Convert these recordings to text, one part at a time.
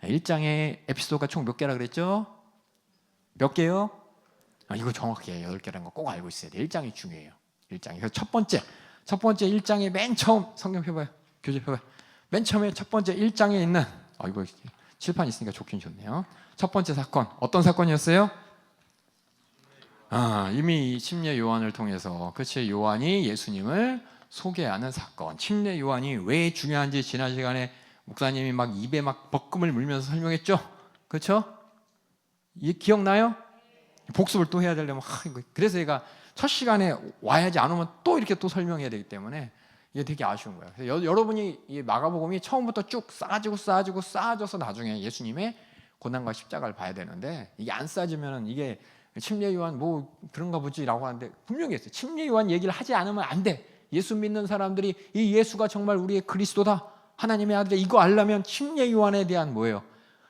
1장의 에피소드가 총 몇 개라 그랬죠? 몇 개요? 이거 정확히 8개라는 거 꼭 알고 있어야 돼요. 1장이 중요해요. 1장이. 그래서 첫 번째 1장의 맨 처음 성경 펴봐요. 교재 펴봐요. 맨 처음에 첫 번째 1장에 있는 이거 칠판 있으니까 좋긴 좋네요. 첫 번째 사건 어떤 사건이었어요? 이미 침례 요한을 통해서 그치 요한이 예수님을 소개하는 사건. 침례 요한이 왜 중요한지 지난 시간에 목사님이 막 입에 막 벅금을 물면서 설명했죠? 그렇죠? 기억나요? 복습을 또 해야 되려면 그래서 얘가 첫 시간에 와야지 안 오면 또 이렇게 또 설명해야 되기 때문에 이게 되게 아쉬운 거예요. 그래서 여러분이 이 마가복음이 처음부터 쭉 쌓아져서 나중에 예수님의 고난과 십자가를 봐야 되는데 이게 안 쌓아지면은 이게 침례 요한 뭐 그런가 보지라고 하는데 분명히 했어요. 침례 요한 얘기를 하지 않으면 안 돼. 예수 믿는 사람들이 이 예수가 정말 우리의 그리스도다, 하나님의 아들이다, 이거 알려면 침례 요한에 대한 뭐예요?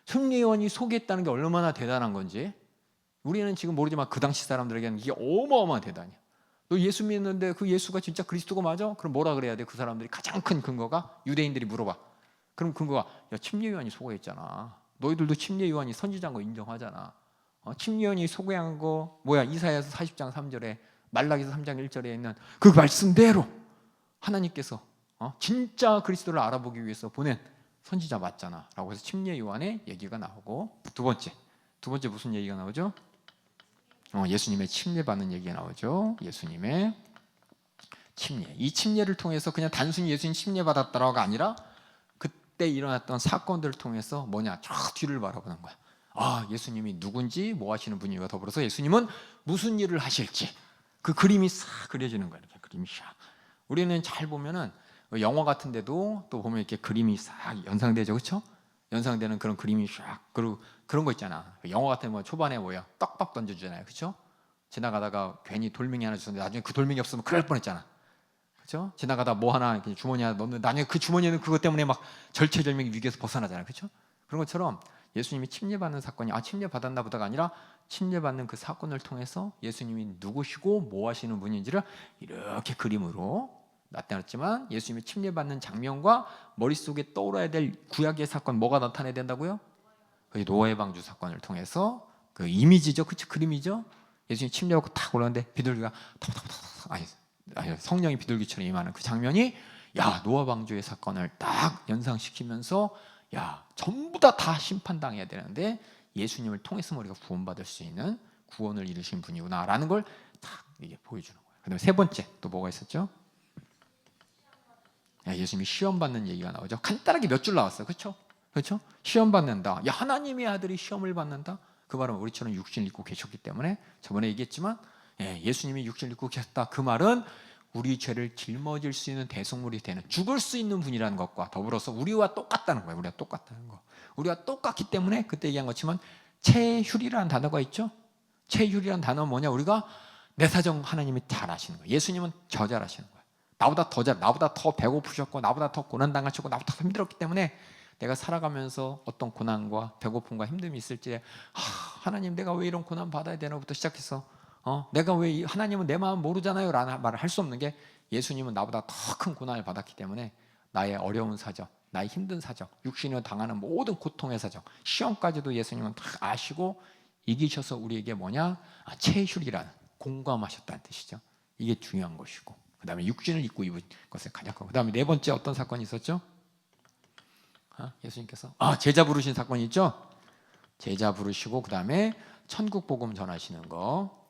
침례 요한이 소개했다는 게 얼마나 대단한 건지 우리는 지금 모르지만 그 당시 사람들에게는 이게 어마어마한 대단이야. 너 예수 믿는데 그 예수가 진짜 그리스도가 맞아? 그럼 뭐라 그래야 돼? 그 사람들이 가장 큰 근거가 유대인들이 물어봐. 그럼 근거가 침례 요한이 소개했잖아. 너희들도 침례 요한이 선지자인 거 인정하잖아. 침례 요한이 소개한 거 뭐야? 이사야서 40장 3절에 말라기서 3장 1절에 있는 그 말씀대로 하나님께서 진짜 그리스도를 알아보기 위해서 보낸 선지자 맞잖아 라고 해서 침례 요한의 얘기가 나오고 두 번째 무슨 얘기가 나오죠? 예수님의 침례 받는 얘기가 나오죠. 예수님의 침례. 이 침례를 통해서 그냥 단순히 예수님 침례 받았다라가 아니라 그때 일어났던 사건들을 통해서 뭐냐? 저 뒤를 바라보는 거야. 예수님이 누군지 뭐 하시는 분이와 더불어서 예수님은 무슨 일을 하실지 그 그림이 싹 그려지는 거야. 이렇게 그림이 싹. 우리는 잘 보면은 영화 같은 데도 또 보면 이렇게 그림이 싹 연상되죠. 그렇죠? 연상되는 그런 그림이 싹. 그리고 그런 거 있잖아. 영화 같은 거 초반에 뭐야? 떡밥 던져주잖아요. 그렇죠? 지나가다가 괜히 돌멩이 하나 주는데 나중에 그 돌멩이 없으면 큰일 날 뻔했잖아. 그렇죠? 지나가다 뭐 하나 주머니 하나 넣는데 나중에 그 주머니는 그것 때문에 막 절체절명의 위기에서 벗어나잖아요. 그렇죠? 그런 것처럼 예수님이 침례받는 사건이 침례받았나 보다가 아니라 침례받는 그 사건을 통해서 예수님이 누구시고 뭐 하시는 분인지를 이렇게 그림으로 나타났지만 예수님이 침례받는 장면과 머릿속에 떠올라야 될 구약의 사건 뭐가 나타나야 된다고요? 그 노아의 방주 사건을 통해서 그 이미지죠. 그쵸? 그림이죠. 예수님이 침례받고 탁 올라오는데 비둘기가 성령이 비둘기처럼 임하는 그 장면이 노아 방주의 사건을 딱 연상시키면서 전부 다 심판당해야 되는데 예수님을 통해서 우리가 구원받을 수 있는 구원을 이루신 분이구나라는 걸 딱 이게 보여주는 거예요. 그다음에 세 번째 또 뭐가 있었죠? 예수님이 시험 받는 얘기가 나오죠. 간단하게 몇 줄 나왔어요. 그렇죠? 시험 받는다. 하나님의 아들이 시험을 받는다. 그 말은 우리처럼 육신을 입고 계셨기 때문에 저번에 얘기했지만 예수님이 육신을 입고 계셨다. 그 말은 우리 죄를 짊어질 수 있는 대속물이 되는 죽을 수 있는 분이라는 것과 더불어서 우리와 똑같다는 거예요. 우리와 똑같기 때문에 그때 얘기한 것처럼 체휴리라는 단어가 있죠. 체휴리라는 단어는 뭐냐? 우리가 내 사정 하나님이 잘 아시는 거예요. 예수님은 저 잘 아시는 거예요. 나보다 더 배고프셨고 나보다 더 고난당하셨고 나보다 더 힘들었기 때문에 내가 살아가면서 어떤 고난과 배고픔과 힘듦이 있을지 하나님 내가 왜 이런 고난 받아야 되나부터 시작해서 내가 왜 하나님은 내 마음 모르잖아요 라는 말을 할 수 없는 게 예수님은 나보다 더 큰 고난을 받았기 때문에 나의 어려운 사정, 나의 힘든 사정, 육신으로 당하는 모든 고통의 사정, 시험까지도 예수님은 다 아시고 이기셔서 우리에게 뭐냐? 체휴리라는 공감하셨다는 뜻이죠. 이게 중요한 것이고 그 다음에 육신을 입고 입은 것을 가졌고 그 다음에 네 번째 어떤 사건이 있었죠? 예수님께서 제자 부르신 사건이 있죠? 제자 부르시고 그 다음에 천국 복음 전하시는 거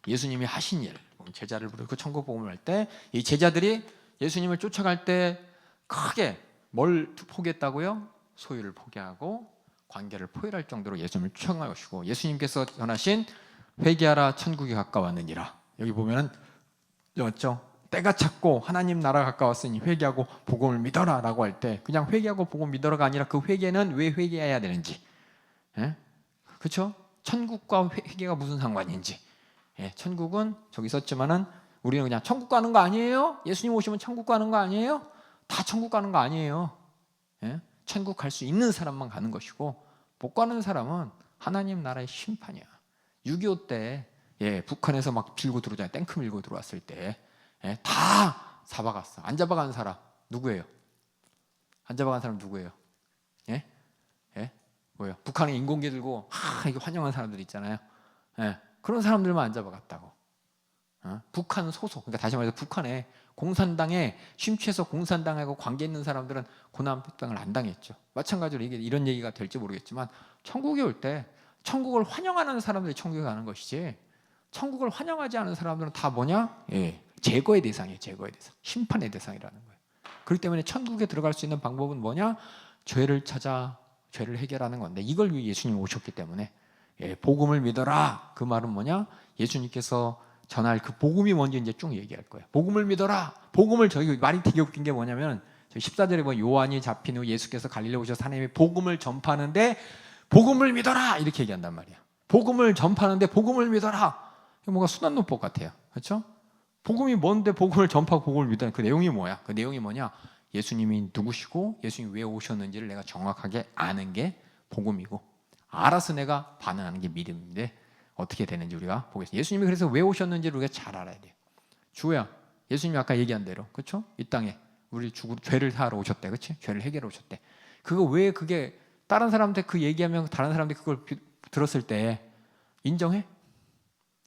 예수님이 하신 일 제자를 부르고 천국 복음을 할 때 이 제자들이 예수님을 쫓아갈 때 크게 뭘 포기했다고요? 소유를 포기하고 관계를 포기할 정도로 예수님을 쫓아가시고 예수님께서 전하신 회개하라 천국이 가까웠느니라 여기 보면은 맞죠? 때가 찼고 하나님 나라가 가까웠으니 회개하고 복음을 믿어라 라고 할 때 그냥 회개하고 복음 믿어라가 아니라 그 회개는 왜 회개해야 되는지 그렇죠? 천국과 회개가 무슨 상관인지 천국은 저기 있었지만은 우리는 그냥 천국 가는 거 아니에요? 예수님 오시면 천국 가는 거 아니에요? 다 천국 가는 거 아니에요. 천국 갈 수 있는 사람만 가는 것이고 못 가는 사람은 하나님 나라의 심판이야. 6.25 때 북한에서 막 밀고 들어오잖아요. 탱크 밀고 들어왔을 때 다 잡아갔어. 안 잡아간 사람 누구예요? 안 잡아간 사람 누구예요? 북한에 인공기 들고 이게 환영한 사람들 있잖아요. 예, 그런 사람들만 안 잡아갔다고. 북한 소속, 그러니까 다시 말해서 북한에 공산당에 심취해서 공산당하고 관계 있는 사람들은 고난평등을 안 당했죠. 마찬가지로 이게 이런 얘기가 될지 모르겠지만 천국에 올 때 천국을 환영하는 사람들이 천국에 가는 것이지, 천국을 환영하지 않은 사람들은 다 뭐냐? 예, 제거의 대상이에요. 제거의 대상, 심판의 대상이라는 거예요. 그렇기 때문에 천국에 들어갈 수 있는 방법은 뭐냐? 죄를 찾아 죄를 해결하는 건데, 이걸 위해 예수님이 오셨기 때문에, 예, 복음을 믿어라. 그 말은 뭐냐? 예수님께서 전할 그 복음이 뭔지 이제 쭉 얘기할 거예요. 복음을 믿어라. 복음을, 저희 말이 되게 웃긴 게 뭐냐면 14절에 보면 요한이 잡힌 후 예수께서 갈릴리에 오셔서 하나님의 복음을 전파하는데 복음을 믿어라 이렇게 얘기한단 말이야. 복음을 전파하는데 복음을 믿어라. 이거 뭔가 순환노법 같아요. 그렇죠? 복음이 뭔데 복음을 전파하고 복음을 믿어라. 그 내용이 뭐야? 그 내용이 뭐냐? 예수님이 누구시고 예수님이 왜 오셨는지를 내가 정확하게 아는 게 복음이고, 알아서 내가 반응하는 게 믿음인데, 어떻게 되는지 우리가 보겠습니다. 예수님이 그래서 왜 오셨는지를 우리가 잘 알아야 돼요. 주야, 예수님이 아까 얘기한 대로, 그렇죠? 이 땅에 우리 죄를 사하러 오셨대, 그렇지? 죄를 해결하러 오셨대. 그거 왜, 그게 다른 사람한테 그 얘기하면 다른 사람들이 그걸 들었을 때 인정해?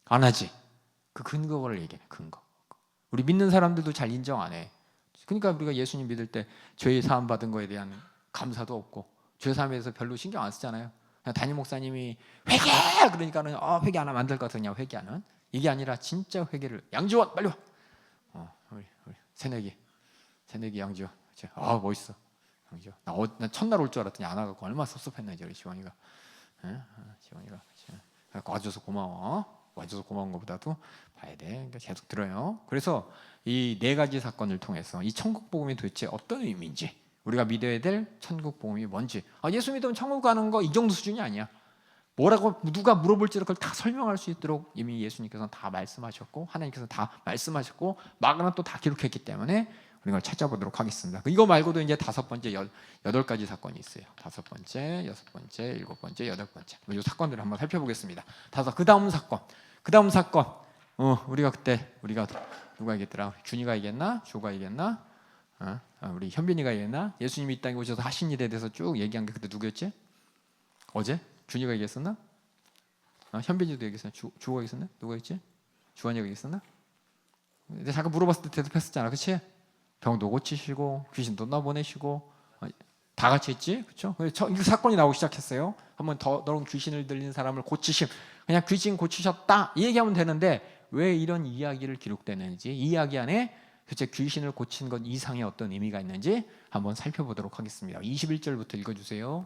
안 하지. 그 근거를 얘기해. 근거. 우리 믿는 사람들도 잘 인정 안 해. 그러니까 우리가 예수님 믿을 때 죄 사함 받은 거에 대한 감사도 없고, 죄 사함에 대해서 별로 신경 안 쓰잖아요. 그냥 담임 목사님이 회개! 그러니까는 회개 안 하면 안 될 것 같으냐, 회개하는. 이게 아니라 진짜 회개를. 양지원 빨리 와. 우리 새내기 양지원. 멋있어. 양지원. 나 첫날 올 줄 알았더니 안 와갖고 얼마나 섭섭했는지 우리 지원이가. 지원이가 와줘서 고마워. 와줘서 고마운 것보다도 봐야 돼. 그러니까 계속 들어요. 그래서 이 네 가지 사건을 통해서 이 천국 복음이 도대체 어떤 의미인지, 우리가 믿어야 될 천국 복음이 뭔지. 예수 믿으면 천국 가는 거 이 정도 수준이 아니야. 뭐라고 누가 물어볼지를 그걸 다 설명할 수 있도록 이미 예수님께서는 다 말씀하셨고, 하나님께서 다 말씀하셨고, 마가는 또 다 기록했기 때문에 우리가 찾아보도록 하겠습니다. 이거 말고도 이제 5번째, 8가지 사건이 있어요. 5번째, 6번째, 7번째, 8번째. 이 사건들을 한번 살펴보겠습니다. 그 다음 사건. 우리가 그때 누가 얘기했더라? 준이가 얘기했나? 조가 얘기했나? 우리 현빈이가 얘기했나? 예수님이 이 땅에 오셔서 하신 일에 대해서 쭉 얘기한 게 그때 누구였지? 어제? 준이가 얘기했었나? 현빈이도 얘기했었나? 주호가 얘기했었나? 누가 했지? 주환이가 얘기했었나? 근데 잠깐 물어봤을 때 대답했었잖아, 그렇지? 병도 고치시고 귀신도 나보내시고 다 같이 했지, 그렇죠? 이 사건이 나오기 시작했어요. 한번 더러운 귀신을 들린 사람을 고치심, 그냥 귀신 고치셨다 이 얘기하면 되는데, 왜 이런 이야기를 기록되는지, 이 이야기 안에 도대체 귀신을 고친 것 이상의 어떤 의미가 있는지 한번 살펴보도록 하겠습니다. 21절부터 읽어주세요.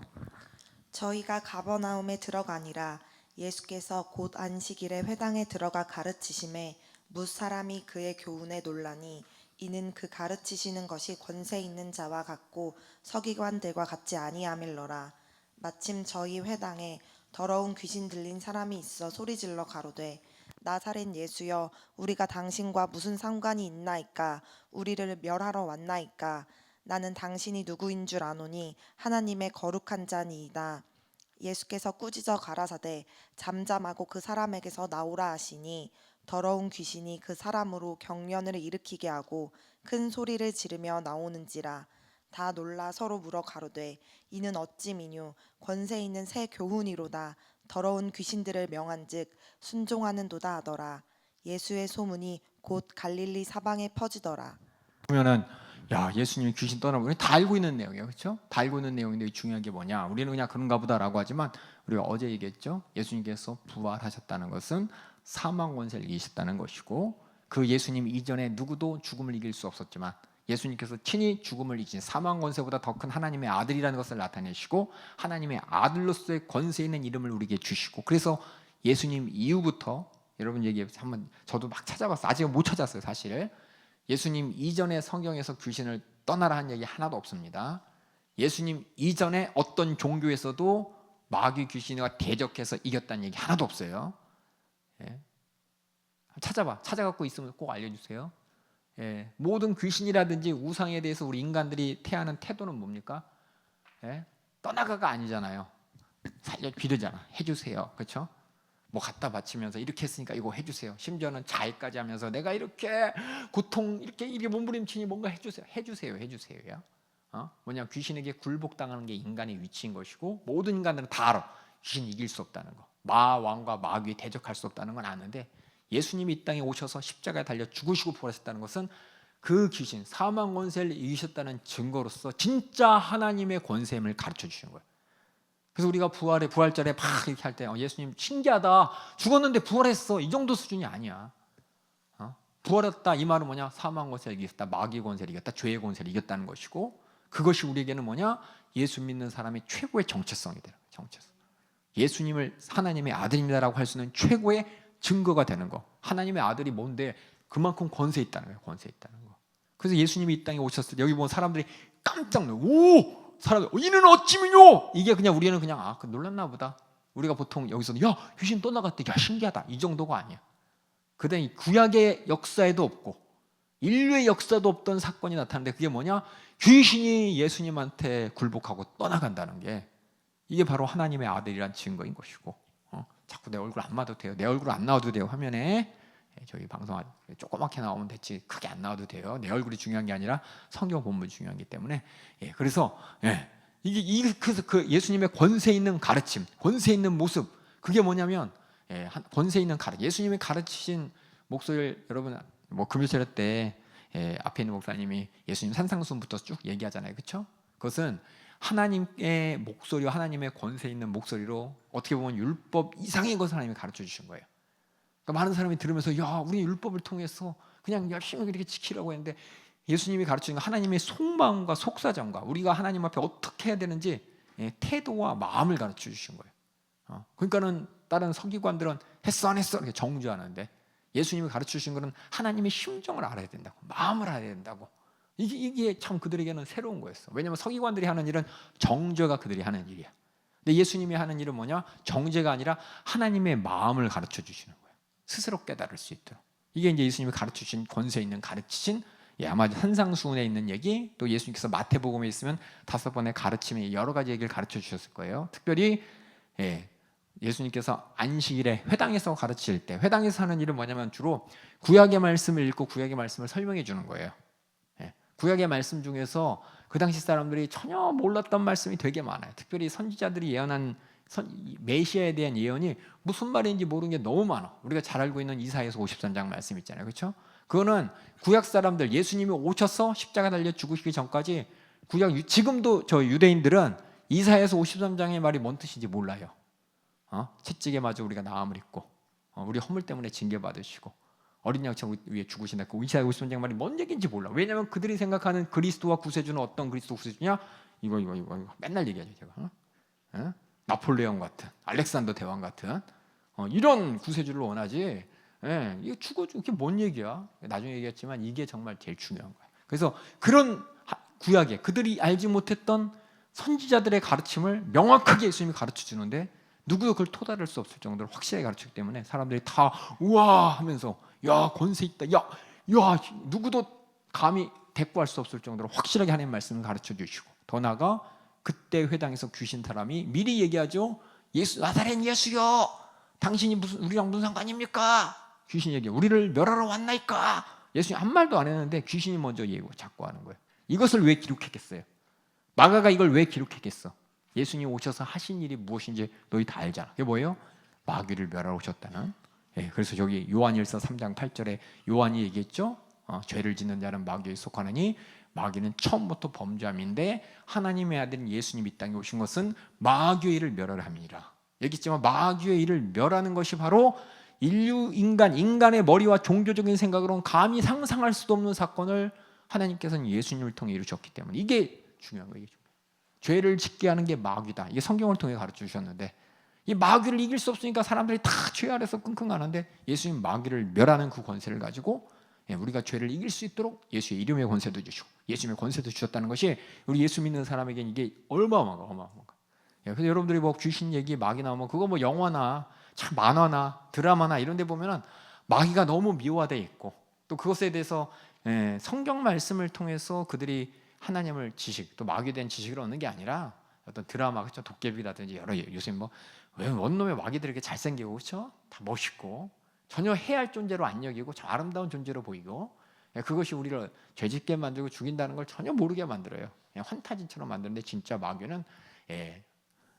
저희가 가버나움에 들어가니라. 예수께서 곧 안식일에 회당에 들어가 가르치심에 뭇 사람이 그의 교훈에 놀라니, 이는 그 가르치시는 것이 권세 있는 자와 같고 서기관들과 같지 아니함일러라. 마침 저희 회당에 더러운 귀신 들린 사람이 있어 소리질러 가로되, 나사렛 예수여, 우리가 당신과 무슨 상관이 있나이까? 우리를 멸하러 왔나이까? 나는 당신이 누구인 줄 아노니 하나님의 거룩한 자니이다. 예수께서 꾸짖어 가라사대, 잠잠하고 그 사람에게서 나오라 하시니, 더러운 귀신이 그 사람으로 경련을 일으키게 하고 큰 소리를 지르며 나오는지라. 다 놀라 서로 물어 가로되, 이는 어찌미뇨? 권세 있는 새 교훈이로다. 더러운 귀신들을 명한즉 순종하는도다 하더라. 예수의 소문이 곧 갈릴리 사방에 퍼지더라. 보면은 예수님이 귀신 떠나보니 다 알고 있는 내용이에요, 그렇죠? 다 알고 있는 내용인데 중요한 게 뭐냐? 우리는 그냥 그런가 보다라고 하지만, 우리가 어제 얘기했죠. 예수님께서 부활하셨다는 것은 사망 권세를 이기셨다는 것이고, 그 예수님 이전에 누구도 죽음을 이길 수 없었지만 예수님께서 친히 죽음을 이기신, 사망 권세보다 더 큰 하나님의 아들이라는 것을 나타내시고, 하나님의 아들로서의 권세 있는 이름을 우리에게 주시고, 그래서 예수님 이후부터, 여러분 얘기 한번, 저도 막 찾아봤어요. 아직 못 찾았어요, 사실. 예수님 이전에 성경에서 귀신을 떠나라 한 얘기 하나도 없습니다. 예수님 이전에 어떤 종교에서도 마귀 귀신과 대적해서 이겼다는 얘기 하나도 없어요. 찾아갖고 있으면 꼭 알려주세요. 모든 귀신이라든지 우상에 대해서 우리 인간들이 태하는 태도는 뭡니까? 떠나가가 아니잖아요. 살려 비르잖아. 해주세요, 그렇죠? 뭐 갖다 바치면서 이렇게 했으니까 이거 해주세요. 심지어는 자해까지 하면서 내가 이렇게 고통, 이렇게 몸부림치니 뭔가 해주세요. 해주세요. 뭐냐, 귀신에게 굴복당하는 게 인간의 위치인 것이고 모든 인간들은 다 알아. 귀신 이길 수 없다는 거. 마왕과 마귀에 대적할 수 없다는 건 아는데 예수님이 이 땅에 오셔서 십자가에 달려 죽으시고 부활하셨다는 것은 그 귀신 사망 권세를 이기셨다는 증거로서 진짜 하나님의 권세임을 가르쳐 주시는 거예요. 그래서 우리가 부활절에 막 이렇게 할 때 예수님 신기하다, 죽었는데 부활했어, 이 정도 수준이 아니야. 부활했다 이 말은 뭐냐, 사망 권세를 이겼다, 마귀 권세를 이겼다, 죄의 권세를 이겼다는 것이고, 그것이 우리에게는 뭐냐, 예수 믿는 사람의 최고의 정체성이 되는 거예요. 정체성. 예수님을 하나님의 아들입니다라고 할 수 있는 최고의 증거가 되는 거. 하나님의 아들이 뭔데 그만큼 권세 있다는 거예요. 권세 있다는 거. 그래서 예수님이 이 땅에 오셨을 때 여기 보면 사람들이 깜짝 놀라. 오, 사람들 이는 어찌미뇨? 이게 그냥 우리는 그냥 놀랐나 보다. 우리가 보통 여기서 야 귀신 또 나갔대, 야 신기하다, 이 정도가 아니야. 그다음에 구약의 역사에도 없고 인류의 역사도 없던 사건이 나타나는데 그게 뭐냐? 귀신이 예수님한테 굴복하고 떠나간다는 게, 이게 바로 하나님의 아들이란 증거인 것이고, 자꾸 내 얼굴 안 나와도 돼요. 내 얼굴 안 나와도 돼요. 화면에 저희 방송 조그맣게 나오면 됐지 크게 안 나와도 돼요. 내 얼굴이 중요한 게 아니라 성경 본문이 중요하기 때문에. 그래서 이게 그 예수님의 권세 있는 가르침, 권세 있는 모습, 그게 뭐냐면 권세 있는 예수님이 가르치신 목소리를 여러분 뭐 금요일 때 앞에 있는 목사님이 예수님 산상수훈부터 쭉 얘기하잖아요, 그렇죠? 그것은 하나님의 목소리와 하나님의 권세 있는 목소리로 어떻게 보면 율법 이상의 것을 하나님이 가르쳐 주신 거예요. 그러니까 많은 사람이 들으면서 야 우리 율법을 통해서 그냥 열심히 그렇게 지키려고 했는데 예수님이 가르치는 건 하나님의 속마음과 속사정과 우리가 하나님 앞에 어떻게 해야 되는지 태도와 마음을 가르쳐 주신 거예요. 그러니까는 다른 서기관들은 했어 안 했어 이렇게 정죄하는데 예수님이 가르쳐 주신 것은 하나님의 심정을 알아야 된다고, 마음을 알아야 된다고. 이게 참 그들에게는 새로운 거였어. 왜냐하면 서기관들이 하는 일은 정죄가 그들이 하는 일이야. 근데 예수님이 하는 일은 뭐냐? 정죄가 아니라 하나님의 마음을 가르쳐 주시는 거예요. 스스로 깨달을 수 있도록. 이게 이제 예수님이 가르쳐 주신 권세 있는 가르치신 아마 산상수훈에 있는 얘기, 또 예수님께서 마태복음에 있으면 5번의 가르침의 여러 가지 얘기를 가르쳐 주셨을 거예요. 특별히 예수님께서 안식일에 회당에서 가르칠 때, 회당에서 하는 일은 뭐냐면 주로 구약의 말씀을 읽고 구약의 말씀을 설명해 주는 거예요. 구약의 말씀 중에서 그 당시 사람들이 전혀 몰랐던 말씀이 되게 많아요. 특별히 선지자들이 예언한 메시아에 대한 예언이 무슨 말인지 모르는 게 너무 많아. 우리가 잘 알고 있는 이사야서 53장 말씀 있잖아요, 그렇죠? 그거는 구약 사람들, 예수님이 오셔서 십자가 달려 죽으시기 전까지 지금도 저 유대인들은 이사야서 53장의 말이 뭔 뜻인지 몰라요. 채찍에 맞아 우리가 나음을 입고 우리 허물 때문에 징계받으시고 어린 양처럼 위에 죽으신다. 그 이사야 53장 말이 뭔 얘기인지 몰라. 왜냐하면 그들이 생각하는 그리스도와 구세주는 어떤 그리스도 구세주냐? 이거 맨날 얘기하죠, 제가. 나폴레옹 같은, 알렉산더 대왕 같은 이런 구세주를 원하지. 이거 이게 뭔 얘기야? 나중에 얘기했지만 이게 정말 제일 중요한 거야. 그래서 그런 구약에 그들이 알지 못했던 선지자들의 가르침을 명확하게 예수님이 가르쳐 주는데 누구도 그걸 토달할 수 없을 정도로 확실하게 가르치기 때문에 사람들이 다 우와 하면서 야 권세 있다, 야 누구도 감히 대꾸할 수 없을 정도로 확실하게 하나님 말씀을 가르쳐 주시고, 더 나아가 그때 회당에서 귀신 사람이 미리 얘기하죠. 예수, 나사렛 예수여, 당신이 우리랑 무슨 상관입니까? 귀신 얘기해. 우리를 멸하러 왔나이까? 예수님 한 말도 안 했는데 귀신이 먼저 얘기하고 자꾸 하는 거예요. 이것을 왜 기록했겠어요? 마가가 이걸 왜 기록했겠어? 예수님 오셔서 하신 일이 무엇인지 너희 다 알잖아. 그게 뭐예요? 마귀를 멸하러 오셨다는. 그래서 여기 요한일서 3장 8절에 요한이 얘기했죠. 죄를 짓는 자는 마귀에 속하느니 마귀는 처음부터 범죄함인데 하나님의 아들인 예수님 이 땅에 오신 것은 마귀의 일을 멸하려 함이니라. 얘기했지만 마귀의 일을 멸하는 것이 바로 인간의 머리와 종교적인 생각으로는 감히 상상할 수도 없는 사건을 하나님께서는 예수님을 통해 이루셨기 때문에 이게 중요한 거예요. 죄를 짓게 하는 게 마귀다. 이게 성경을 통해 가르쳐 주셨는데 이 마귀를 이길 수 없으니까 사람들이 다 죄 아래서 끙끙하는데 예수님 마귀를 멸하는 그 권세를 가지고 우리가 죄를 이길 수 있도록 예수의 이름의 권세도 주시고 예수님의 권세도 주셨다는 것이 우리 예수 믿는 사람에게는 이게 어마어마한가. 그래서 여러분들이 뭐 귀신 얘기 마귀 나오면 그거 뭐 영화나 참 만화나 드라마나 이런 데 보면은 마귀가 너무 미화되어 있고 또 그것에 대해서 성경 말씀을 통해서 그들이 하나님을 지식, 또 마귀에 대한 지식을 얻는 게 아니라 어떤 드라마, 그렇죠? 도깨비라든지 여러 요새 뭐 왜 원놈의 마귀들이 이렇게 잘생기고 그렇죠? 다 멋있고 전혀 해할 존재로 안 여기고 저 아름다운 존재로 보이고 그것이 우리를 죄짓게 만들고 죽인다는 걸 전혀 모르게 만들어요. 그냥 환타지처럼 만드는데 진짜 마귀는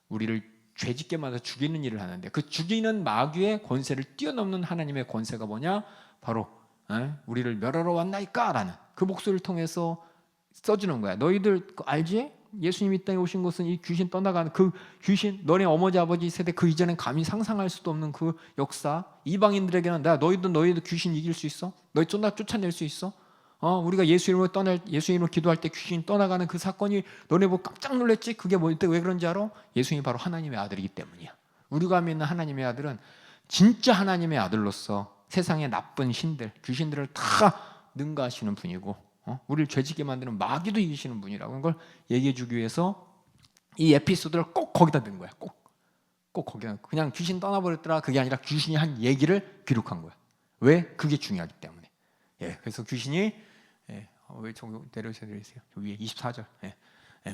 우리를 죄짓게 만들어 죽이는 일을 하는데 그 죽이는 마귀의 권세를 뛰어넘는 하나님의 권세가 뭐냐? 바로 우리를 멸하러 왔나이까? 라는 그 목소리를 통해서 써주는 거야. 너희들 알지? 예수님이 이 땅에 오신 것은 이 귀신 떠나가는 그 귀신, 너네 어머니 아버지 세대 그 이전엔 감히 상상할 수도 없는 그 역사. 이방인들에게는 너희도 귀신 이길 수 있어? 너희 쫓아낼 수 있어? 우리가 예수 이름으로 기도할 때 귀신 떠나가는 그 사건이 너네 보고 깜짝 놀랐지? 그게 왜 그런지 알아? 예수님이 바로 하나님의 아들이기 때문이야. 우리가 믿는 하나님의 아들은 진짜 하나님의 아들로서 세상의 나쁜 신들, 귀신들을 다 능가하시는 분이고 우리를 죄짓게 만드는 마귀도 이기시는 분이라고 걸 얘기해 주기 위해서 이 에피소드를 꼭 거기다 넣은 거야. 꼭 거기다. 그냥 귀신 떠나버렸더라 그게 아니라 귀신이 한 얘기를 기록한 거야. 왜? 그게 중요하기 때문에. 그래서 귀신이 왜 저기 내려주세요. 위에 24절.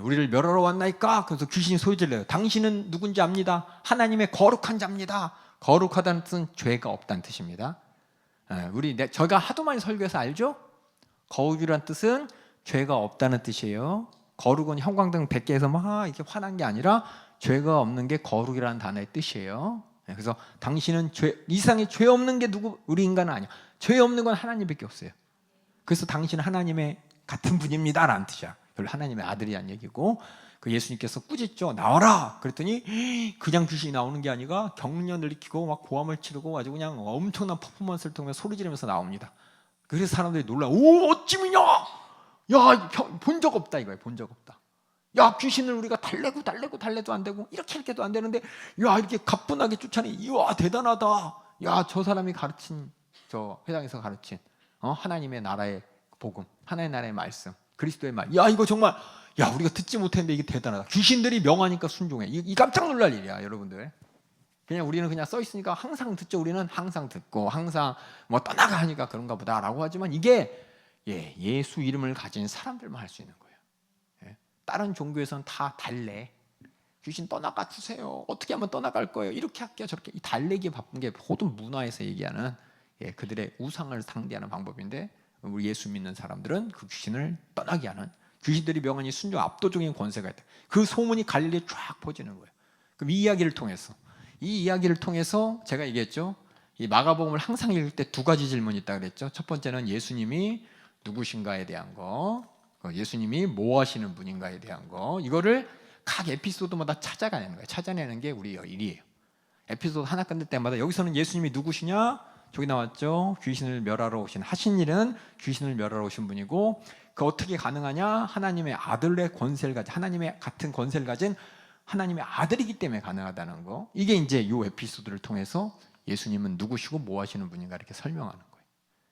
우리를 멸하러 왔나이까? 그래서 귀신이 소리질러요. 당신은 누군지 압니다. 하나님의 거룩한 자입니다. 거룩하다는 뜻은 죄가 없다는 뜻입니다. 저희가 하도 많이 설교해서 알죠? 거룩이란 뜻은 죄가 없다는 뜻이에요. 거룩은 형광등 100개에서 막 이렇게 화난 게 아니라 죄가 없는 게 거룩이라는 단어의 뜻이에요. 그래서 당신은 이상의 죄 없는 게 우리 인간은 아니야. 죄 없는 건 하나님밖에 없어요. 그래서 당신은 하나님의 같은 분입니다라는 뜻이야. 별로 하나님의 아들이란 얘기고 그 예수님께서 꾸짖죠. 나와라. 그랬더니 그냥 귀신이 나오는 게 아니라 경련을 일으키고 막 고함을 치르고 아주 그냥 엄청난 퍼포먼스를 통해서 소리 지르면서 나옵니다. 그래서 사람들이 놀라. 오, 어찌미냐? 야, 본 적 없다 이거예요. 본 적 없다. 야, 귀신을 우리가 달래도 안 되고 이렇게도 안 되는데 야, 이렇게 가뿐하게 쫓아내. 이야, 대단하다. 야, 저 사람이 가르친 저 회당에서 가르친 하나님의 나라의 복음, 하나님의 나라의 말씀, 그리스도의 말. 야, 이거 정말 야, 우리가 듣지 못했는데 이게 대단하다. 귀신들이 명하니까 순종해. 이 깜짝 놀랄 일이야, 여러분들. 그냥 우리는 그냥 써 있으니까 항상 듣죠. 우리는 항상 듣고 항상 뭐 떠나가 하니까 그런가 보다라고 하지만 이게 예수 이름을 가진 사람들만 할 수 있는 거예요. 다른 종교에서는 다 달래. 귀신 떠나가 주세요. 어떻게 하면 떠나갈 거예요. 이렇게 할게요. 저렇게. 이 달래기에 바쁜 게 모든 문화에서 얘기하는 그들의 우상을 상대하는 방법인데 우리 예수 믿는 사람들은 그 귀신을 떠나게 하는 귀신들이 명하니 순종 압도적인 권세가 있다. 그 소문이 갈릴리에 쫙 퍼지는 거예요. 그럼 이 이야기를 통해서 제가 얘기했죠. 이 마가복음을 항상 읽을 때 두 가지 질문이 있다고 그랬죠. 첫 번째는 예수님이 누구신가에 대한 거, 예수님이 뭐 하시는 분인가에 대한 거, 이거를 각 에피소드마다 찾아내는 거예요. 찾아내는 게 우리 일이에요. 에피소드 하나 끝낼 때마다 여기서는 예수님이 누구시냐? 저기 나왔죠. 귀신을 멸하러 오신, 하신 일은 귀신을 멸하러 오신 분이고 그 어떻게 가능하냐? 하나님의 아들의 권세를 가진, 하나님의 같은 권세를 가진 하나님의 아들이기 때문에 가능하다는 거. 이게 이제 이 에피소드를 통해서 예수님은 누구시고 뭐 하시는 분인가 이렇게 설명하는 거예요.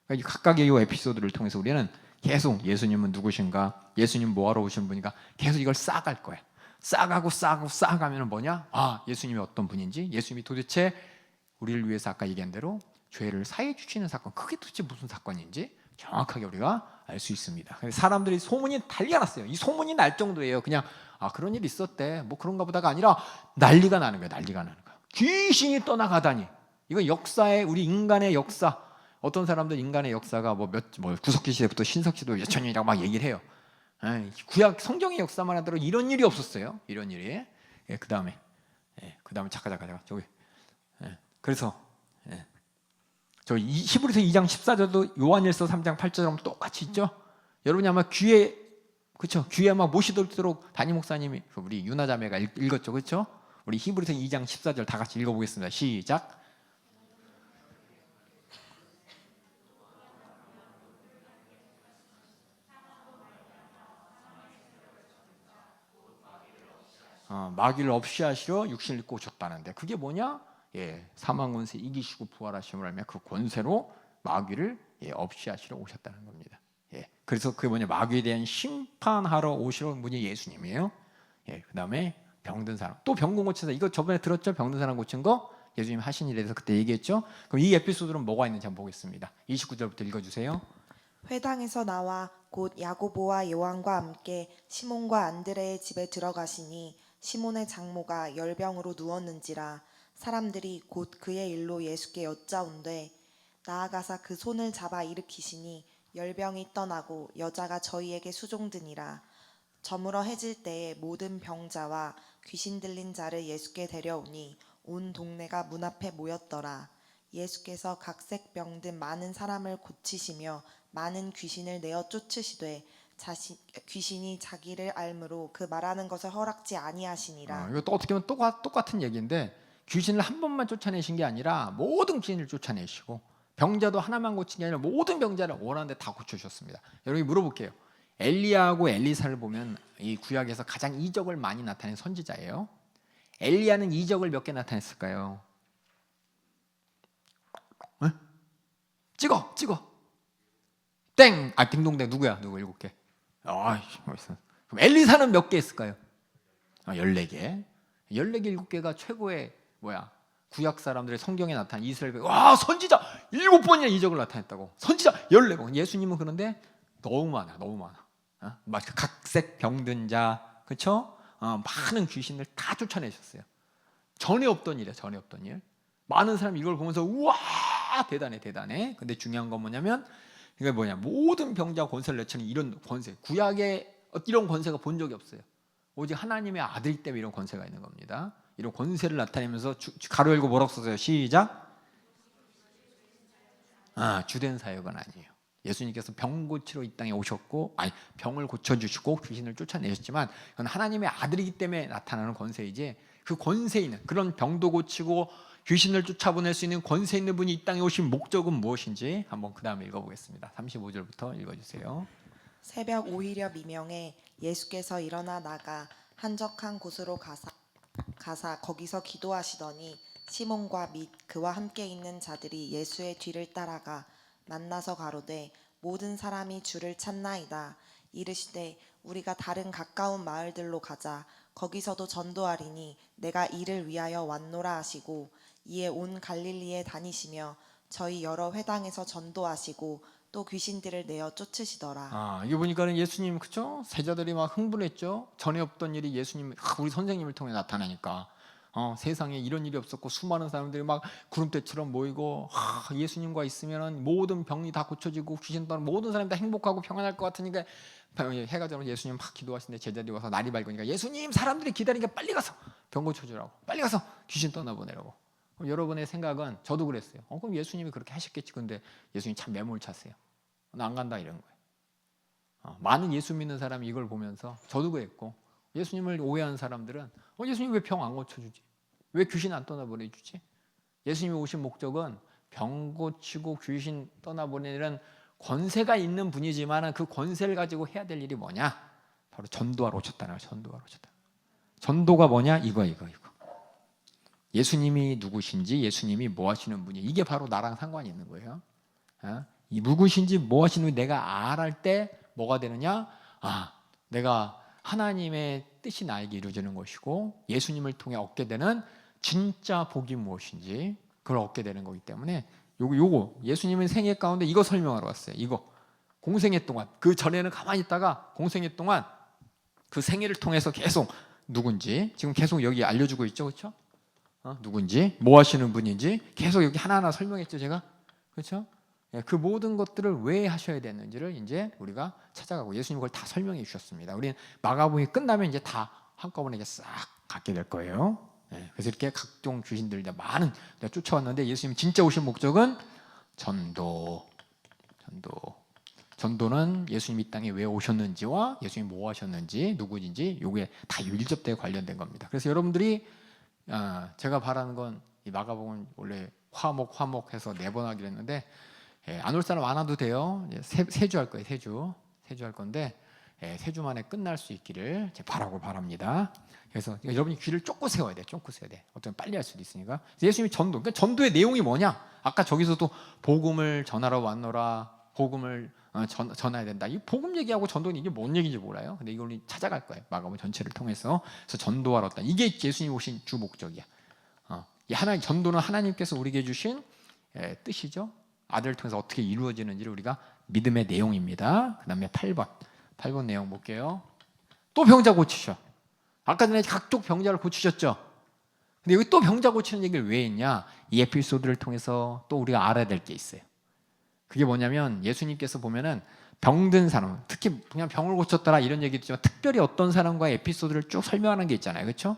그러니까 각각의 이 에피소드를 통해서 우리는 계속 예수님은 누구신가, 예수님 뭐하러 오신 분인가 계속 이걸 쌓아갈 거야. 쌓아가면 뭐냐? 예수님이 어떤 분인지, 예수님이 도대체 우리를 위해서 아까 얘기한 대로 죄를 사해 주시는 사건, 그게 도대체 무슨 사건인지 정확하게 우리가 알 수 있습니다. 사람들이 소문이 달려났어요. 이 소문이 날 정도예요. 그냥 그런 일이 있었대. 뭐 그런가 보다가 아니라 난리가 나는 거예요. 귀신이 떠나가다니. 이거 역사에 우리 인간의 역사. 어떤 사람들 인간의 역사가 뭐 구석기 시대부터 신석 시대 몇천 년이라고 막 얘기를 해요. 구약 성경의 역사만 하더라도 이런 일이 없었어요. 이런 일이. 그다음에 잠깐 저기. 그래서 저 히브리서 2장 14절도 요한일서 3장 8절하고 똑같이 있죠. 여러분이 아마 귀에 아마 모시도록 담임 목사님이 우리 유나 자매가 읽었죠, 그렇죠? 우리 히브리서 2장 14절 다 같이 읽어보겠습니다. 시작. 마귀를 없이 하시려 육신을 입고 오셨다는데 그게 뭐냐? 사망 권세 이기시고 부활하심을 하며 그 권세로 마귀를 없이 하시러 오셨다는 겁니다. 그래서 그게 뭐냐? 마귀에 대한 심판하러 오시러 분이 예수님이에요. 그다음에 병든 사람, 또 병 고치다. 이거 저번에 들었죠? 병든 사람 고친 거 예수님 하신 일에 대해서 그때 얘기했죠. 그럼 이 에피소드는 뭐가 있는지 한번 보겠습니다. 29절부터 읽어주세요. 회당에서 나와 곧 야고보와 요한과 함께 시몬과 안드레의 집에 들어가시니 시몬의 장모가 열병으로 누웠는지라 사람들이 곧 그의 일로 예수께 여짜온되 나아가사 그 손을 잡아 일으키시니 열병이 떠나고 여자가 저희에게 수종드니라. 저물어 해질 때에 모든 병자와 귀신 들린 자를 예수께 데려오니 온 동네가 문 앞에 모였더라. 예수께서 각색 병든 많은 사람을 고치시며 많은 귀신을 내어 쫓으시되 귀신이 자기를 알므로 그 말하는 것을 허락지 아니하시니라. 이것도 어떻게 보면 똑같은 얘기인데, 귀신을 한 번만 쫓아내신 게 아니라 모든 귀신을 쫓아내시고, 병자도 하나만 고친 게 아니라 모든 병자를 원하는 데 다 고쳐주셨습니다. 여러분 물어볼게요. 엘리야하고 엘리사를 보면 이 구약에서 가장 이적을 많이 나타낸 선지자예요. 엘리야는 이적을 몇 개 나타냈을까요? 에? 찍어 땡! 딩동댕. 누구야? 누구? 7개. 멋있어. 그럼 엘리사는 몇 개 했을까요? 14개. 14개, 7개가 최고의 구약 사람들의 성경에 나타난 이스라엘. 와, 선지자 7번이나 이적을 나타냈다고. 선지자 14번. 예수님은 그런데 너무 많아. 막 각색 병든 자, 그렇죠? 많은 귀신을 다 쫓아내셨어요. 전에 없던 일이야, 전에 없던 일. 많은 사람이 이걸 보면서 우와, 대단해. 근데 중요한 건 뭐냐면, 이게 모든 병자 권세를 내치는 이런 권세, 구약에 이런 권세가 본 적이 없어요. 오직 하나님의 아들 때문에 이런 권세가 있는 겁니다. 이런 권세를 나타내면서 가로 열고 뭐라고 썼어요? 시작. 주된 사역은 아니에요. 예수님께서 병 고치러 이 땅에 오셨고, 병을 고쳐주시고 귀신을 쫓아내셨지만, 그건 하나님의 아들이기 때문에 나타나는 권세이지, 그 권세 있는, 그런 병도 고치고 귀신을 쫓아보낼 수 있는 권세 있는 분이 이 땅에 오신 목적은 무엇인지 한번 그 다음에 읽어보겠습니다. 35절부터 읽어주세요. 새벽 오히려 미명에 예수께서 일어나 나가 한적한 곳으로 가사 거기서 기도하시더니 시몬과 및 그와 함께 있는 자들이 예수의 뒤를 따라가 만나서 가로되 모든 사람이 주를 찾나이다. 이르시되 우리가 다른 가까운 마을들로 가자. 거기서도 전도하리니 내가 이를 위하여 왔노라 하시고, 이에 온 갈릴리에 다니시며 저희 여러 회당에서 전도하시고 또 귀신들을 내어 쫓으시더라. 이게 보니까는 예수님, 그죠? 세자들이 막 흥분했죠. 전에 없던 일이 예수님, 우리 선생님을 통해 나타나니까. 세상에 이런 일이 없었고 수많은 사람들이 막 구름대처럼 모이고, 예수님과 있으면 모든 병이 다 고쳐지고 귀신 떠나 모든 사람이 다 행복하고 평안할 것 같으니까, 해가 지면 예수님 막 기도하시는데 제자들이 와서 날이 밝으니까, 예수님, 사람들이 기다리니까 빨리 가서 병 고쳐주라고, 빨리 가서 귀신 떠나보내라고. 여러분의 생각은, 저도 그랬어요. 그럼 예수님이 그렇게 하셨겠지. 근데 예수님 참 매몰찼어요. 나 안 간다 이런 거예요. 많은 예수 믿는 사람이 이걸 보면서, 저도 그랬고, 예수님을 오해하는 사람들은 예수님 왜 병 안 고쳐주지? 왜 귀신 안 떠나보내주지? 예수님이 오신 목적은 병 고치고 귀신 떠나보내는 권세가 있는 분이지만, 그 권세를 가지고 해야 될 일이 뭐냐? 바로 전도하러 오셨다는 거예요. 전도하러 오셨다. 전도가 뭐냐? 이거. 예수님이 누구신지, 예수님이 뭐 하시는 분이, 이게 바로 나랑 상관이 있는 거예요. 이 누구신지 뭐 하시는 분이 내가 알할 때 뭐가 되느냐? 내가 하나님의 뜻이 나에게 이루어지는 것이고, 예수님을 통해 얻게 되는 진짜 복이 무엇인지 그걸 얻게 되는 거기 때문에, 요거 예수님의 생애 가운데 이거 설명하러 왔어요. 이거 공생애 동안, 그 전에는 가만히 있다가 공생애 동안 그 생애를 통해서 계속 누군지 지금 계속 여기 알려주고 있죠, 그렇죠? 누군지, 뭐 하시는 분인지 계속 여기 하나하나 설명했죠, 제가. 그렇죠? 그 모든 것들을 왜 하셔야 되는지를 이제 우리가 찾아가고, 예수님 그걸 다 설명해 주셨습니다. 우리는 마가복음이 끝나면 이제 다 한꺼번에 이제 싹 갖게 될 거예요. 그래서 이렇게 각종 귀신들 많은 쫓아왔는데, 예수님 진짜 오신 목적은 전도는 예수님 이 땅에 왜 오셨는지와 예수님 뭐 하셨는지, 누구인지, 요게 다 밀접되게 관련된 겁니다. 그래서 여러분들이, 제가 바라는 건, 이 마가복음 원래 화목해서 4번 하기로 했는데, 안 올 사람 안 와도 돼요. 세 주 할 거예요. 세 주 할 건데, 3주 만에 끝날 수 있기를 바랍니다. 그래서 여러분이 귀를 쫓고 세워야 돼. 어떤 빨리 할 수도 있으니까. 예수님이 그러니까 전도의 내용이 뭐냐? 아까 저기서도 복음을 전하러 왔노라, 복음을 전해야 된다. 이 복음 얘기하고 전도는 이게 뭔 얘기인지 몰라요. 근데 이걸 찾아갈 거예요. 마가복음 전체를 통해서. 그래서 전도하러 왔다. 이게 예수님 오신 주 목적이야. 전도는 하나님께서 우리에게 주신 뜻이죠. 아들을 통해서 어떻게 이루어지는지를 우리가 믿음의 내용입니다. 그 다음에 8번 내용 볼게요. 또 병자 고치셔. 아까 전에 각종 병자를 고치셨죠. 근데 여기 또 병자 고치는 얘기를 왜 했냐? 이 에피소드를 통해서 또 우리가 알아야 될 게 있어요. 그게 뭐냐면, 예수님께서 보면은 병든 사람, 특히 그냥 병을 고쳤더라 이런 얘기도 있지만 특별히 어떤 사람과의 에피소드를 쭉 설명하는 게 있잖아요. 그렇죠?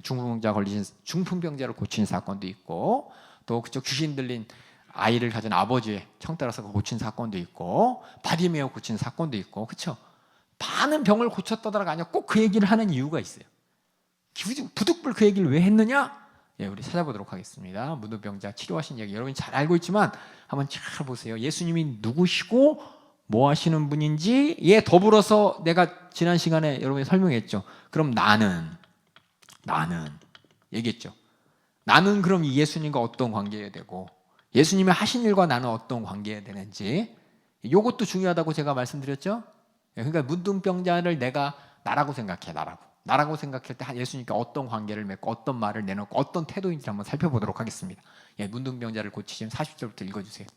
중풍병자를 고친 사건도 있고, 또 그쪽 귀신 들린 아이를 가진 아버지의 청 따라서 고친 사건도 있고, 바디메어 고친 사건도 있고, 그렇죠? 많은 병을 고쳤다더라가 아니라 꼭 그 얘기를 하는 이유가 있어요. 부득불 그 얘기를 왜 했느냐? 예, 우리 찾아보도록 하겠습니다. 문둥병자 치료하신 얘기 여러분이 잘 알고 있지만 한번 잘 보세요. 예수님이 누구시고 뭐 하시는 분인지에 더불어서 내가 지난 시간에 여러분이 설명했죠. 그럼 나는 얘기했죠. 나는 그럼 이 예수님과 어떤 관계여야 되고 예수님이 하신 일과 나는 어떤 관계여야 되는지, 이것도 중요하다고 제가 말씀드렸죠. 그러니까 문둥병자를 내가 나라고 생각해. 나라고 생각할 때 예수님께 어떤 관계를 맺고 어떤 말을 내놓고 어떤 태도인지 한번 살펴보도록 하겠습니다. 예, 문둥병자를 고치신 40절부터 읽어주세요.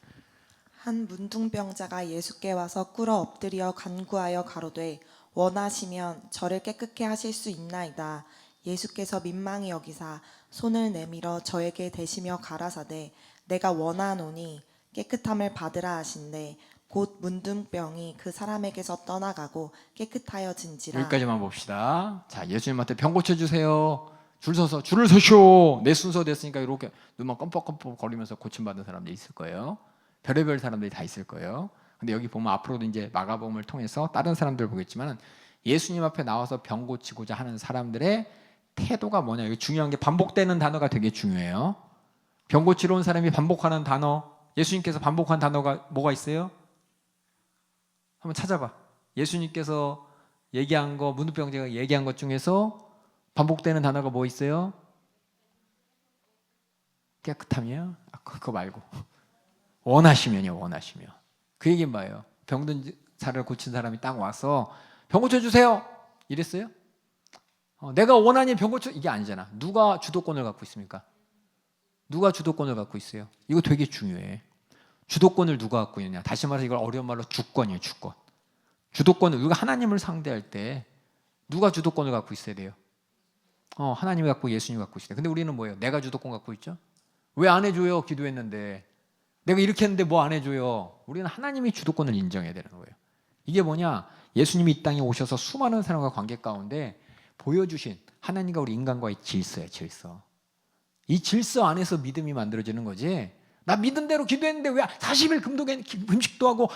한 문둥병자가 예수께 와서 꿇어 엎드려 간구하여 가로되 원하시면 저를 깨끗게 하실 수 있나이다. 예수께서 민망히 여기사 손을 내밀어 저에게 대시며 가라사대 내가 원하노니 깨끗함을 받으라 하신대 곧 문둥병이 그 사람에게서 떠나가고 깨끗하여진지라. 여기까지만 봅시다. 자, 예수님한테 병 고쳐주세요. 줄을 서시오. 내 순서 됐으니까 이렇게 눈만 껌뻑껌뻑 거리면서 고침받은 사람들이 있을 거예요. 별의별 사람들이 다 있을 거예요. 근데 여기 보면 앞으로도 이제 마가복음을 통해서 다른 사람들 보겠지만 예수님 앞에 나와서 병 고치고자 하는 사람들의 태도가 뭐냐. 이게 중요한 게 반복되는 단어가 되게 중요해요. 병 고치러 온 사람이 반복하는 단어, 예수님께서 반복한 단어가 뭐가 있어요? 한번 찾아봐. 예수님께서 얘기한 거, 문둥병자가 얘기한 것 중에서 반복되는 단어가 뭐 있어요? 깨끗함이요? 그거 말고 원하시면요. 원하시면. 그 얘기는 뭐예요? 병든 자를 고친 사람이 딱 와서 병 고쳐주세요 이랬어요? 내가 원하니 병 고쳐, 이게 아니잖아. 누가 주도권을 갖고 있습니까? 누가 주도권을 갖고 있어요? 이거 되게 중요해. 주도권을 누가 갖고 있느냐? 다시 말해서 이걸 어려운 말로 주권이에요. 주권. 주도권을, 우리가 하나님을 상대할 때 누가 주도권을 갖고 있어야 돼요? 하나님이 갖고 예수님이 갖고 있어요. 근데 우리는 뭐예요? 내가 주도권 갖고 있죠? 왜 안 해줘요? 기도했는데. 내가 이렇게 했는데 뭐 안 해줘요? 우리는 하나님이 주도권을 인정해야 되는 거예요. 이게 뭐냐? 예수님이 이 땅에 오셔서 수많은 사람과 관계 가운데 보여주신 하나님과 우리 인간과의 질서예요. 질서. 이 질서 안에서 믿음이 만들어지는 거지. 나 믿은 대로 기도했는데 왜 40일 금식도 하고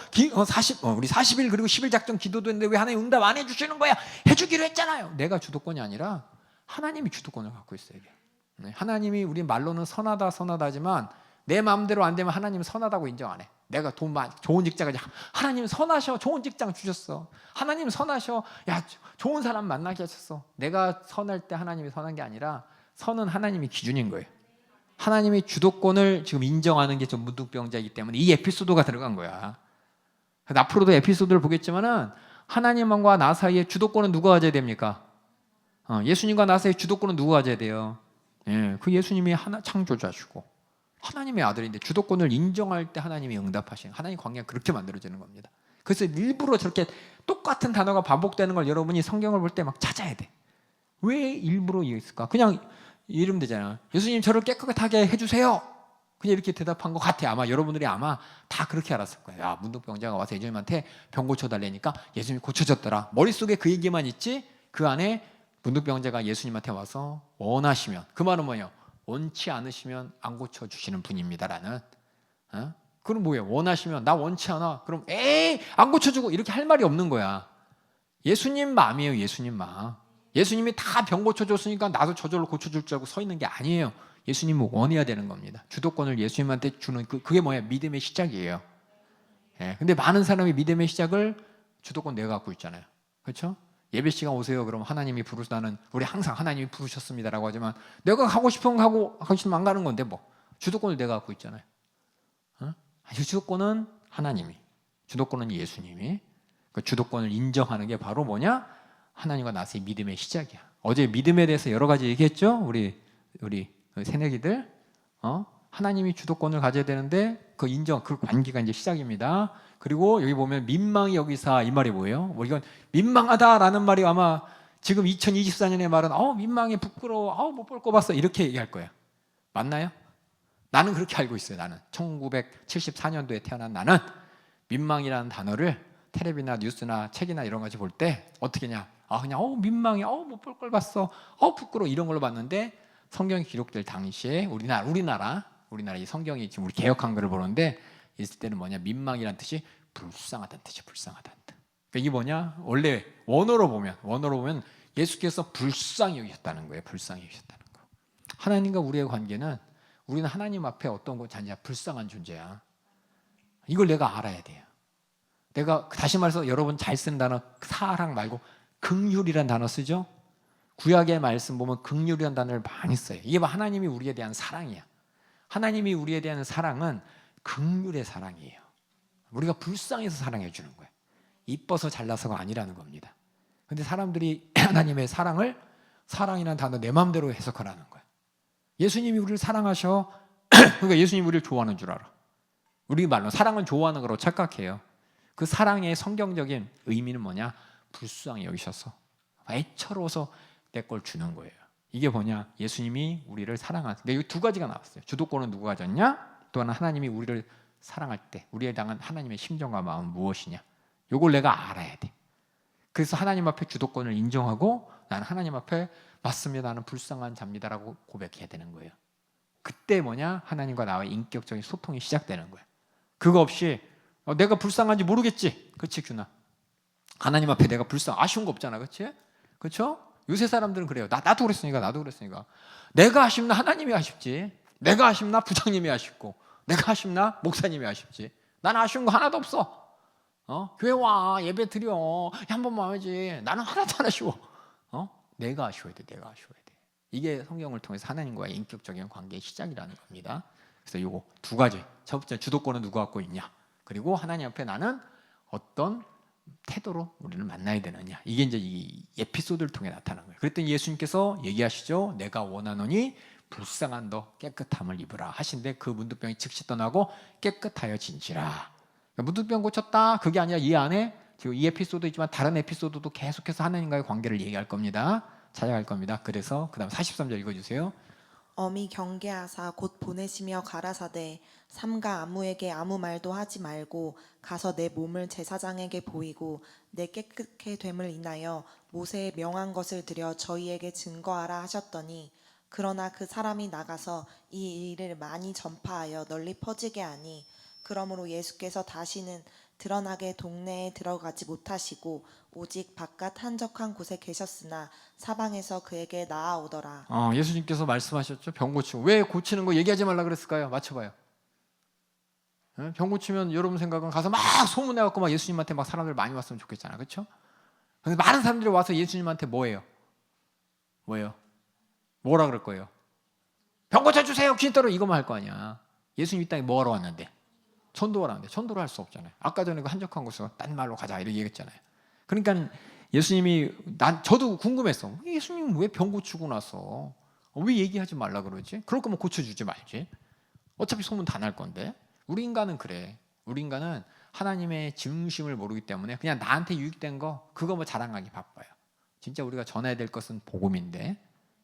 우리 40일 그리고 10일 작정 기도도 했는데 왜 하나님 응답 안 해주시는 거야? 해주기로 했잖아요. 내가 주도권이 아니라 하나님이 주도권을 갖고 있어야 돼요. 하나님이 우리 말로는 선하다지만 내 마음대로 안 되면 하나님은 선하다고 인정 안 해. 내가 좋은 직장 가지. 하나님 선하셔. 좋은 직장 주셨어. 하나님 선하셔. 야, 좋은 사람 만나게 하셨어. 내가 선할 때 하나님이 선한 게 아니라 선은 하나님이 기준인 거예요. 하나님이 주도권을 지금 인정하는 게 좀 문둥병자이기 때문에 이 에피소드가 들어간 거야. 앞으로도 에피소드를 보겠지만은 하나님과 나 사이에 주도권은 누가 가져야 됩니까? 예수님과 나 사이에 주도권은 누가 가져야 돼요? 예, 그 예수님이 창조자시고 하나님의 아들인데 주도권을 인정할 때 하나님이 응답하시는, 하나님 관계가 그렇게 만들어지는 겁니다. 그래서 일부러 저렇게 똑같은 단어가 반복되는 걸 여러분이 성경을 볼 때 막 찾아야 돼. 왜 일부러 이랬을까? 그냥 이러면 되잖아. 예수님 저를 깨끗하게 해주세요. 그냥 이렇게 대답한 것 같아. 아마 여러분들이 아마 다 그렇게 알았을 거예요. 야, 문둥병자가 와서 예수님한테 병 고쳐달라니까 예수님이 고쳐졌더라. 머릿속에 그 얘기만 있지 그 안에 문둥병자가 예수님한테 와서 원하시면, 그 말은 뭐예요? 원치 않으시면 안 고쳐주시는 분입니다라는. 그럼 뭐예요? 원하시면 나 원치 않아. 그럼 에이 안 고쳐주고 이렇게 할 말이 없는 거야. 예수님 마음이에요. 예수님 마음. 예수님이 다 병 고쳐줬으니까 나도 저절로 고쳐줄 줄 알고 서 있는 게 아니에요. 예수님은 원해야 되는 겁니다. 주도권을 예수님한테 주는 그게 뭐예요? 믿음의 시작이에요. 예, 근데 많은 사람이 믿음의 시작을 주도권 내가 갖고 있잖아요. 그렇죠? 예배 시간 오세요. 그럼 하나님이 부르시다는, 우리 항상 하나님이 부르셨습니다라고 하지만 내가 가고 싶으면 가고 하고 싶으면 안 가는 건데 뭐 주도권을 내가 갖고 있잖아요. 주도권은 하나님이, 주도권은 예수님이. 그 주도권을 인정하는 게 바로 뭐냐? 하나님과 나서의 믿음의 시작이야. 어제 믿음에 대해서 여러 가지 얘기했죠. 우리 새내기들 하나님이 주도권을 가져야 되는데 그 인정, 그 관계가 이제 시작입니다. 그리고 여기 보면 민망히 여기사, 이 말이 뭐예요? 뭐 이건 민망하다라는 말이 아마 지금 2024년의 말은 민망해, 부끄러워, 못 볼 거 봤어 이렇게 얘기할 거야. 맞나요? 나는 그렇게 알고 있어요. 나는 1974년도에 태어난 나는 민망이라는 단어를 텔레비나 뉴스나 책이나 이런 거지 볼 때 어떻게 냐? 그냥 민망해. 못 볼 걸 봤어. 부끄러워. 이런 걸로 봤는데 성경이 기록될 당시에 우리나라 이 성경이 지금 우리 개역 한글을 보는데 있을 때는 뭐냐? 민망이란 뜻이 불쌍하다는 뜻이 불쌍하다는 뜻. 그러니까 이게 뭐냐? 원래 원어로 보면 예수께서 불쌍히 여기셨다는 거예요. 불쌍히 여기셨다는 거. 하나님과 우리의 관계는 우리는 하나님 앞에 어떤 거 자냐? 불쌍한 존재야. 이걸 내가 알아야 돼요. 내가 다시 말해서 여러분 잘 쓰는 단어 사랑 말고 긍휼이란 단어 쓰죠? 구약의 말씀 보면 긍휼이란 단어를 많이 써요. 이게 하나님이 우리에 대한 사랑이야. 하나님이 우리에 대한 사랑은 긍휼의 사랑이에요. 우리가 불쌍해서 사랑해 주는 거예요. 이뻐서 잘나서가 아니라는 겁니다. 근데 사람들이 하나님의 사랑이라는 단어 내 마음대로 해석하라는 거예요. 예수님이 우리를 사랑하셔. 그러니까 예수님이 우리를 좋아하는 줄 알아. 우리 말로 사랑은 좋아하는 거로 착각해요. 그 사랑의 성경적인 의미는 뭐냐? 불쌍히 여기셔서 애처로워서 내 걸 주는 거예요. 이게 뭐냐? 예수님이 우리를 사랑하는. 근데 여기 두 가지가 나왔어요. 주도권은 누가 가졌냐? 또 하나 하나님이 우리를 사랑할 때 우리에 대한 하나님의 심정과 마음은 무엇이냐? 이걸 내가 알아야 돼. 그래서 하나님 앞에 주도권을 인정하고 나는 하나님 앞에 맞습니다. 나는 불쌍한 자입니다라고 고백해야 되는 거예요. 그때 뭐냐? 하나님과 나와의 인격적인 소통이 시작되는 거예요. 그거 없이 내가 불쌍한지 모르겠지. 그렇지, 규나? 하나님 앞에 내가 아쉬운 거 없잖아. 그렇지? 그렇죠? 요새 사람들은 그래요. 나도 그랬으니까. 내가 아쉽나 하나님이 아쉽지. 내가 아쉽나 부장님이 아쉽고. 내가 아쉽나 목사님이 아쉽지. 나는 아쉬운 거 하나도 없어. 교회 와, 예배 드려. 한 번만 하지. 나는 하나도 안 아쉬워. 내가 아쉬워야 돼. 이게 성경을 통해서 하나님과의 인격적인 관계의 시작이라는 겁니다. 그래서 요거 두 가지. 첫 번째, 주도권은 누가 갖고 있냐? 그리고 하나님 앞에 나는 어떤 태도로 우리를 만나야 되느냐. 이게 이제 이 에피소드를 통해 나타나는 거예요. 그랬더니 예수님께서 얘기하시죠. 내가 원하노니 불쌍한 너 깨끗함을 입으라 하신데 그 문둥병이 즉시 떠나고 깨끗하여진지라. 그러니까 문둥병 고쳤다. 그게 아니라 이 안에 지금 이 에피소드 있지만 다른 에피소드도 계속해서 하나님과의 관계를 얘기할 겁니다. 찾아갈 겁니다. 그래서 그 다음 43절 읽어주세요. 엄히 경계하사 곧 보내시며 가라사대 삼가 아무에게 아무 말도 하지 말고 가서 내 몸을 제사장에게 보이고 내 깨끗게 됨을 인하여 모세의 명한 것을 들여 저희에게 증거하라 하셨더니 그러나 그 사람이 나가서 이 일을 많이 전파하여 널리 퍼지게 하니 그러므로 예수께서 다시는 드러나게 동네에 들어가지 못하시고 오직 바깥 한적한 곳에 계셨으나 사방에서 그에게 나아오더라. 예수님께서 말씀하셨죠. 병 고치고. 왜 고치는 거 얘기하지 말라 그랬을까요? 맞춰봐요. 병 고치면 여러분 생각은 가서 막 소문내갖고 막 예수님한테 막 사람들 많이 왔으면 좋겠잖아. 그렇죠? 근데 많은 사람들이 와서 예수님한테 뭐예요? 뭐라 그럴 거예요? 병 고쳐주세요. 귀신 떨어. 이거만 할 거 아니야. 예수님 이 땅에 뭐하러 왔는데? 전도하러 왔는데 전도를 할 수 없잖아요. 아까 전에 그 한적한 곳으로 딴 말로 가자 이렇게 얘기했잖아요. 그러니까 예수님이 저도 궁금했어. 예수님 왜 병 고치고 나서 왜 얘기하지 말라 그러지? 그럴 거면 고쳐주지 말지. 어차피 소문 다 날 건데. 우리 인간은 그래. 우리 인간은 하나님의 중심을 모르기 때문에 그냥 나한테 유익된 거 그거 뭐 자랑하기 바빠요. 진짜 우리가 전해야 될 것은 복음인데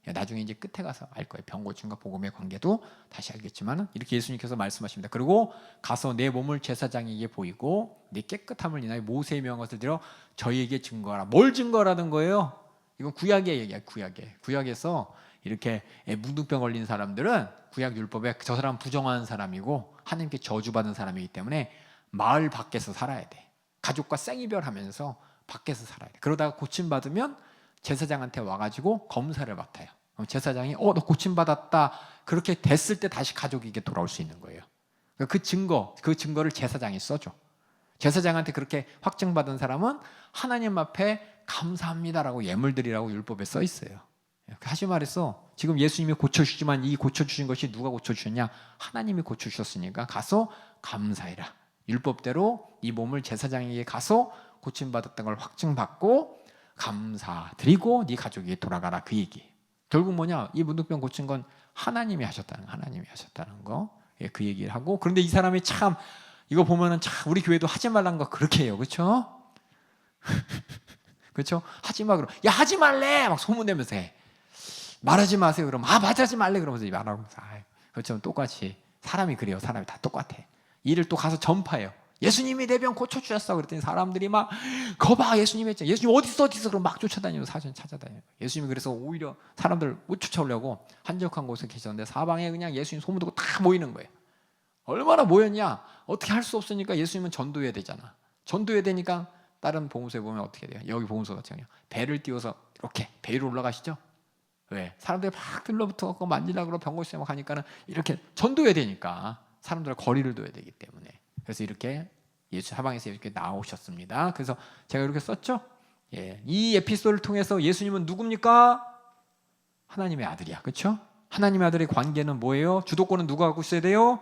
나중에 이제 끝에 가서 알 거예요. 병 고침과 복음의 관계도 다시 알겠지만 이렇게 예수님께서 말씀하십니다. 그리고 가서 내 몸을 제사장에게 보이고 내 깨끗함을 인하여 모세의 명령을 들여 저희에게 증거하라. 뭘 증거하라는 거예요? 이건 구약의 얘기야. 구약에서 이렇게 문둥병 걸린 사람들은 구약 율법에 저 사람 부정한 사람이고 하나님께 저주받은 사람이기 때문에 마을 밖에서 살아야 돼. 가족과 생이별하면서 밖에서 살아야 돼. 그러다가 고침받으면 제사장한테 와가지고 검사를 맡아요. 제사장이 너 고침받았다. 그렇게 됐을 때 다시 가족에게 돌아올 수 있는 거예요. 그 증거를 제사장이 써줘. 제사장한테 그렇게 확증받은 사람은 하나님 앞에 감사합니다라고 예물드리라고 율법에 써 있어요. 다시 말해서 지금 예수님이 고쳐주시지만 이 고쳐주신 것이 누가 고쳐주셨냐? 하나님이 고쳐주셨으니까 가서 감사해라. 율법대로 이 몸을 제사장에게 가서 고침받았던 걸 확증받고 감사드리고 네 가족에게 돌아가라. 그 얘기. 결국 뭐냐? 이 문둥병 고친 건 하나님이 하셨다는 거. 그 얘기를 하고. 그런데 이 사람이 참 이거 보면은 참 우리 교회도 하지 말라는 거 그렇게 해요. 그렇죠? 그렇죠? 하지 마 그럼. 야 하지 말래. 막 소문내면서 해. 말하지 마세요. 그러면 말하지 말래 그러면서 말하고. 그렇죠? 똑같이 사람이 그래요. 사람이 다 똑같아. 일을 또 가서 전파해요. 예수님이 내 병 고쳐주셨어. 그랬더니 사람들이 막 거봐 예수님 했죠. 예수님 어디 있어 그럼 막 쫓아다니고 사전 찾아다니고. 예수님이 그래서 오히려 사람들 못 쫓아오려고 한적한 곳에 계셨는데 사방에 그냥 예수님 소문 듣고 다 모이는 거예요. 얼마나 모였냐. 어떻게 할 수 없으니까 예수님은 전도해야 되잖아. 전도해야 되니까 다른 복음서에 보면 어떻게 돼요? 여기 복음서 같은 경우 배를 띄워서 이렇게 배 위로 올라가시죠. 왜? 사람들이 막 들러붙어갖고 만지려고 병 고치려고 하니까는 이렇게 전도해야 되니까 사람들과 거리를 둬야 되기 때문에. 그래서 이렇게 예수 사방에서 이렇게 나오셨습니다. 그래서 제가 이렇게 썼죠. 예, 이 에피소드를 통해서 예수님은 누굽니까? 하나님의 아들이야, 그렇죠? 하나님의 아들의 관계는 뭐예요? 주도권은 누가 갖고 있어야 돼요?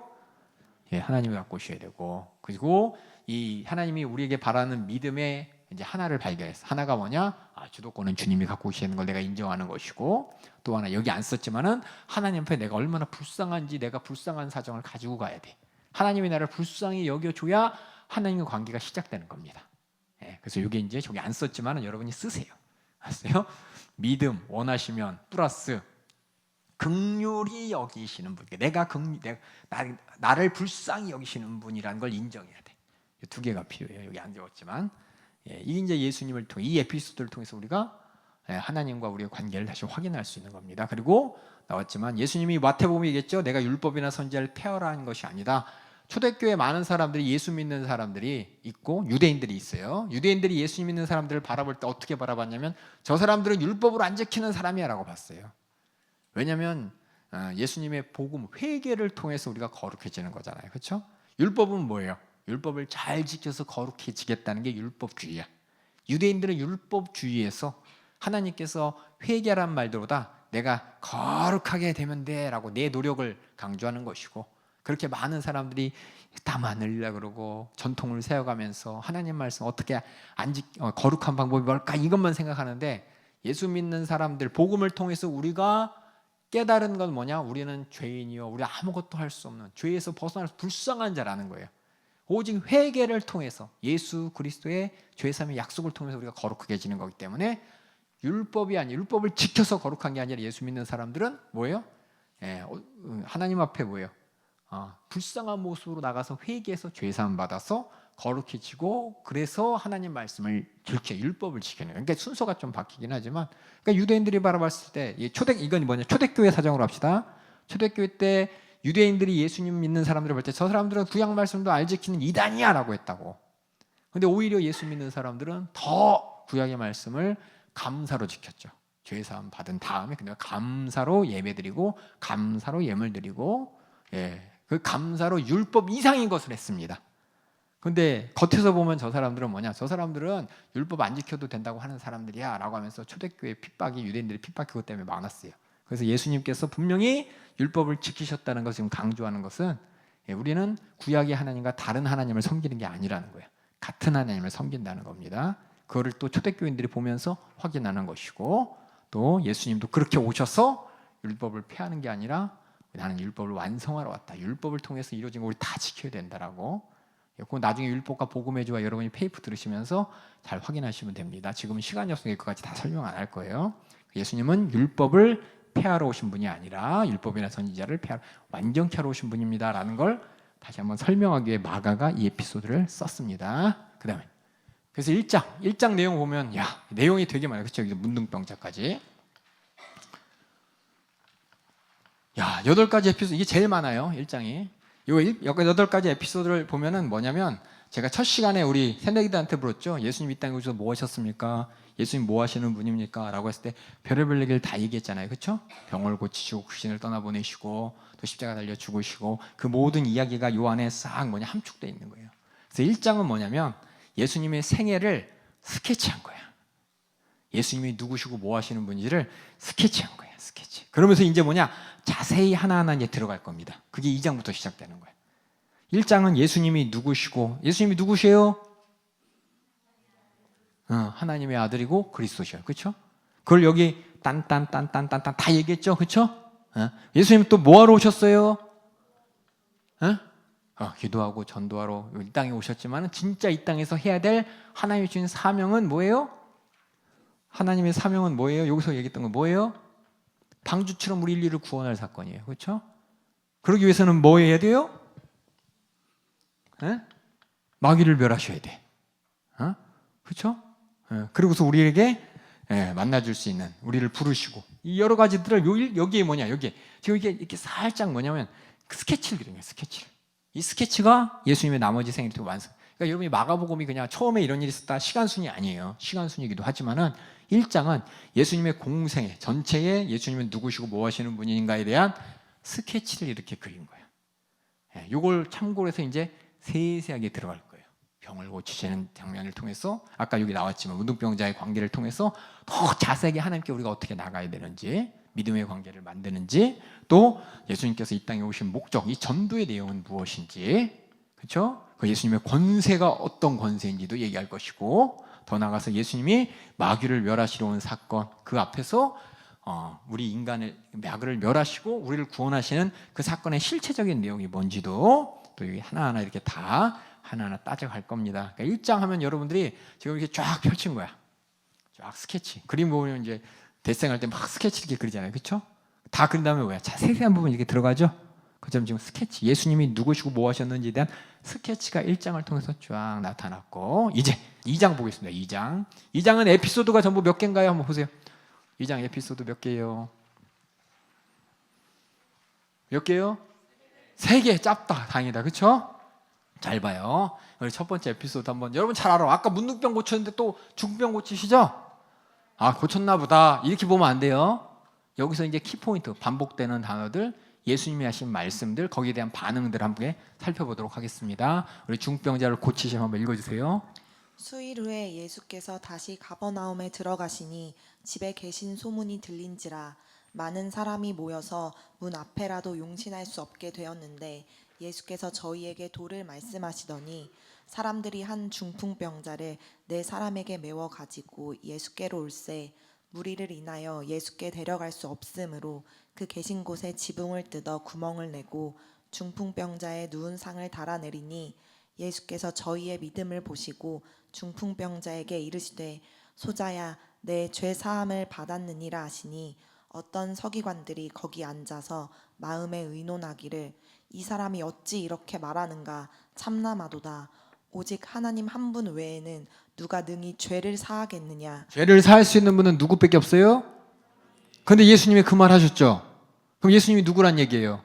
예, 하나님이 갖고 있어야 되고, 그리고 이 하나님이 우리에게 바라는 믿음의 이제 하나를 발견했어. 하나가 뭐냐? 주도권은 주님이 갖고 계시는 걸 내가 인정하는 것이고, 또 하나 여기 안 썼지만은 하나님 앞에 내가 얼마나 불쌍한지 내가 불쌍한 사정을 가지고 가야 돼. 하나님이 나를 불쌍히 여겨줘야 하나님과 관계가 시작되는 겁니다. 예, 그래서 이게 이제 저기 안 썼지만은 여러분이 쓰세요. 아세요? 믿음 원하시면 플러스 긍휼히 여기시는 분, 나를 불쌍히 여기시는 분이라는 걸 인정해야 돼. 이 두 개가 필요해요. 여기 안 적었지만, 예, 이게 이제 예수님을 통해 이 에피소드를 통해서 우리가 하나님과 우리의 관계를 다시 확인할 수 있는 겁니다. 그리고 나왔지만 예수님이 마태복음에 얘기했죠. 내가 율법이나 선지자를 폐하라 한 것이 아니다. 초대교회 많은 사람들이 예수 믿는 사람들이 있고 유대인들이 있어요. 유대인들이 예수 믿는 사람들을 바라볼 때 어떻게 바라봤냐면 저 사람들은 율법으로 안 지키는 사람이야 라고 봤어요. 왜냐하면 예수님의 복음 회개를 통해서 우리가 거룩해지는 거잖아요. 그렇죠? 율법은 뭐예요? 율법을 잘 지켜서 거룩해지겠다는 게 율법주의야. 유대인들은 율법주의에서 하나님께서 회개란 말보다 내가 거룩하게 되면 돼 라고 내 노력을 강조하는 것이고, 그렇게 많은 사람들이 땀 안 흘리려고 그러고 전통을 세워가면서 하나님 말씀 어떻게 거룩한 방법이 뭘까 이것만 생각하는데, 예수 믿는 사람들 복음을 통해서 우리가 깨달은 건 뭐냐? 우리는 죄인이요, 우리 아무것도 할 수 없는 죄에서 벗어날 불쌍한 자라는 거예요. 오직 회개를 통해서 예수 그리스도의 죄사함의 약속을 통해서 우리가 거룩하게 지는 거기 때문에 율법이 아니 율법을 지켜서 거룩한 게 아니라 예수 믿는 사람들은 뭐예요? 하나님 앞에 뭐예요? 불쌍한 모습으로 나가서 회개해서 죄사함 받아서 거룩해지고, 그래서 하나님 말씀을 율법을 지키는 거예요. 그러니까 순서가 좀 바뀌긴 하지만, 그러니까 유대인들이 바라봤을 때 이건 뭐냐? 초대교회 사정으로 합시다. 초대교회 때 유대인들이 예수님 믿는 사람들을 볼 때 저 사람들은 구약 말씀도 알 지키는 이단이야 라고 했다고. 근데 오히려 예수 믿는 사람들은 더 구약의 말씀을 감사로 지켰죠. 죄사함 받은 다음에 그냥 감사로 예배드리고 감사로 예물 드리고, 그 감사로 율법 이상인 것을 했습니다. 근데 겉에서 보면 저 사람들은 뭐냐? 저 사람들은 율법 안 지켜도 된다고 하는 사람들이야 라고 하면서 초대교회 핍박이, 유대인들의 핍박이 그것 때문에 많았어요. 그래서 예수님께서 분명히 율법을 지키셨다는 것을 지금 강조하는 것은 우리는 구약의 하나님과 다른 하나님을 섬기는 게 아니라는 거예요. 같은 하나님을 섬긴다는 겁니다. 그거를 또 초대교인들이 보면서 확인하는 것이고, 또 예수님도 그렇게 오셔서 율법을 폐하는 게 아니라 나는 율법을 완성하러 왔다. 율법을 통해서 이루어진 거 우리 다 지켜야 된다라고. 나중에 율법과 복음의 주와 여러분이 페이프 들으시면서 잘 확인하시면 됩니다. 지금은 시간이 없으니까 그것까지 다 설명 안 할 거예요. 예수님은 율법을 폐하러 오신 분이 아니라 율법이나 선지자를 완전케 하러 오신 분입니다라는 걸 다시 한번 설명하기 위해 마가가 이 에피소드를 썼습니다. 그 다음에 그래서 1장 내용 보면 내용이 되게 많아요. 그렇죠? 문둥병자까지 8가지 에피소드, 이게 제일 많아요. 1장이. 이 8가지 에피소드를 보면은 뭐냐면, 제가 첫 시간에 우리 새내기들한테 물었죠. 예수님 이 땅에 오셔서 뭐 하셨습니까? 예수님 뭐 하시는 분입니까? 라고 했을 때 별의별 얘기를 다 얘기했잖아요. 그렇죠? 병을 고치시고 귀신을 떠나보내시고 또 십자가 달려 죽으시고, 그 모든 이야기가 요 안에 싹 함축되어 있는 거예요. 그래서 1장은 뭐냐면 예수님의 생애를 스케치한 거야. 예수님이 누구시고 뭐 하시는 분인지를 스케치한 거야. 스케치. 그러면서 이제 자세히 하나하나 이제 들어갈 겁니다. 그게 2장부터 시작되는 거예요. 1장은 예수님이 누구시고, 예수님이 누구세요? 하나님의 아들이고 그리스도셔요. 그렇죠? 그걸 여기 딴딴딴딴딴 다 얘기했죠. 그렇죠? 예수님 또 뭐하러 오셨어요? 기도하고 전도하러 이 땅에 오셨지만 진짜 이 땅에서 해야 될 하나님이 주신 사명은 뭐예요? 하나님의 사명은 뭐예요? 여기서 얘기했던 건 뭐예요? 방주처럼 우리 인류를 구원할 사건이에요. 그렇죠? 그러기 위해서는 뭐 해야 돼요? 마귀를 멸하셔야 돼. 그렇죠? 그리고서 우리에게 만나줄 수 있는, 우리를 부르시고, 이 여러 가지들을 여기에 뭐냐, 여기에 지금 이게 이렇게 살짝 뭐냐면 스케치를 그린 거예요. 스케치를. 이 스케치가 예수님의 나머지 생애를 완성. 그러니까 여러분이 마가복음이 그냥 처음에 이런 일이 있었다 시간순이 아니에요. 시간순이기도 하지만은 1장은 예수님의 공생애 전체에 예수님은 누구시고 뭐 하시는 분인가에 대한 스케치를 이렇게 그린 거예요. 이걸 참고로 해서 이제 세세하게 들어갈 거예요. 병을 고치시는 장면을 통해서, 아까 여기 나왔지만 문둥병자의 관계를 통해서 더 자세하게 하나님께 우리가 어떻게 나가야 되는지, 믿음의 관계를 만드는지, 또 예수님께서 이 땅에 오신 목적, 이 전도의 내용은 무엇인지, 그렇죠? 그 예수님의 권세가 어떤 권세인지도 얘기할 것이고, 더 나아가서 예수님이 마귀를 멸하시러 온 사건, 그 앞에서 우리 인간의 마귀를 멸하시고 우리를 구원하시는 그 사건의 실체적인 내용이 뭔지도 또 여기 하나하나 이렇게 다 하나하나 따져갈 겁니다. 그러니까 1장 하면 여러분들이 지금 이렇게 쫙 펼친 거야. 쫙 스케치. 그림 보면 이제 데생할 때 막 스케치 이렇게 그리잖아요. 그렇죠? 다 그린 다음에 뭐야? 자, 세세한 부분 이렇게 들어가죠? 그점 지금 스케치. 예수님이 누구시고 뭐 하셨는지에 대한 스케치가 1장을 통해서 쫙 나타났고, 이제 2장 보겠습니다. 2장. 2장은 에피소드가 전부 몇 개인가요? 한번 보세요. 2장 에피소드 몇 개예요? 몇 개요? 3개. 짧다. 다행이다. 그렇죠? 잘 봐요. 우리 첫 번째 에피소드 한번, 여러분 잘 알아. 아까 문둥병 고쳤는데 또 중병 고치시죠? 아, 고쳤나 보다. 이렇게 보면 안 돼요. 여기서 이제 키포인트, 반복되는 단어들, 예수님이 하신 말씀들, 거기에 대한 반응들 함께 살펴보도록 하겠습니다. 우리 중병자를 고치시면 한번 읽어주세요. 수일 후에 예수께서 다시 가버나움에 들어가시니 집에 계신 소문이 들린지라 많은 사람이 모여서 문 앞에라도 용신할 수 없게 되었는데, 예수께서 저희에게 도를 말씀하시더니 사람들이 한 중풍병자를 4사람에게 메워 가지고 예수께로 올세 무리를 인하여 예수께 데려갈 수 없으므로 그 계신 곳에 지붕을 뜯어 구멍을 내고 중풍병자의 누운 상을 달아내리니, 예수께서 저희의 믿음을 보시고 중풍병자에게 이르시되 소자야 내 죄 사함을 받았느니라 하시니, 어떤 서기관들이 거기 앉아서 마음에 의논하기를 이 사람이 어찌 이렇게 말하는가 참나마도다. 오직 하나님 한 분 외에는 누가 능히 죄를 사하겠느냐. 죄를 사할 수 있는 분은 누구밖에 없어요? 근데 예수님이 그 말 하셨죠? 그럼 예수님이 누구란 얘기예요?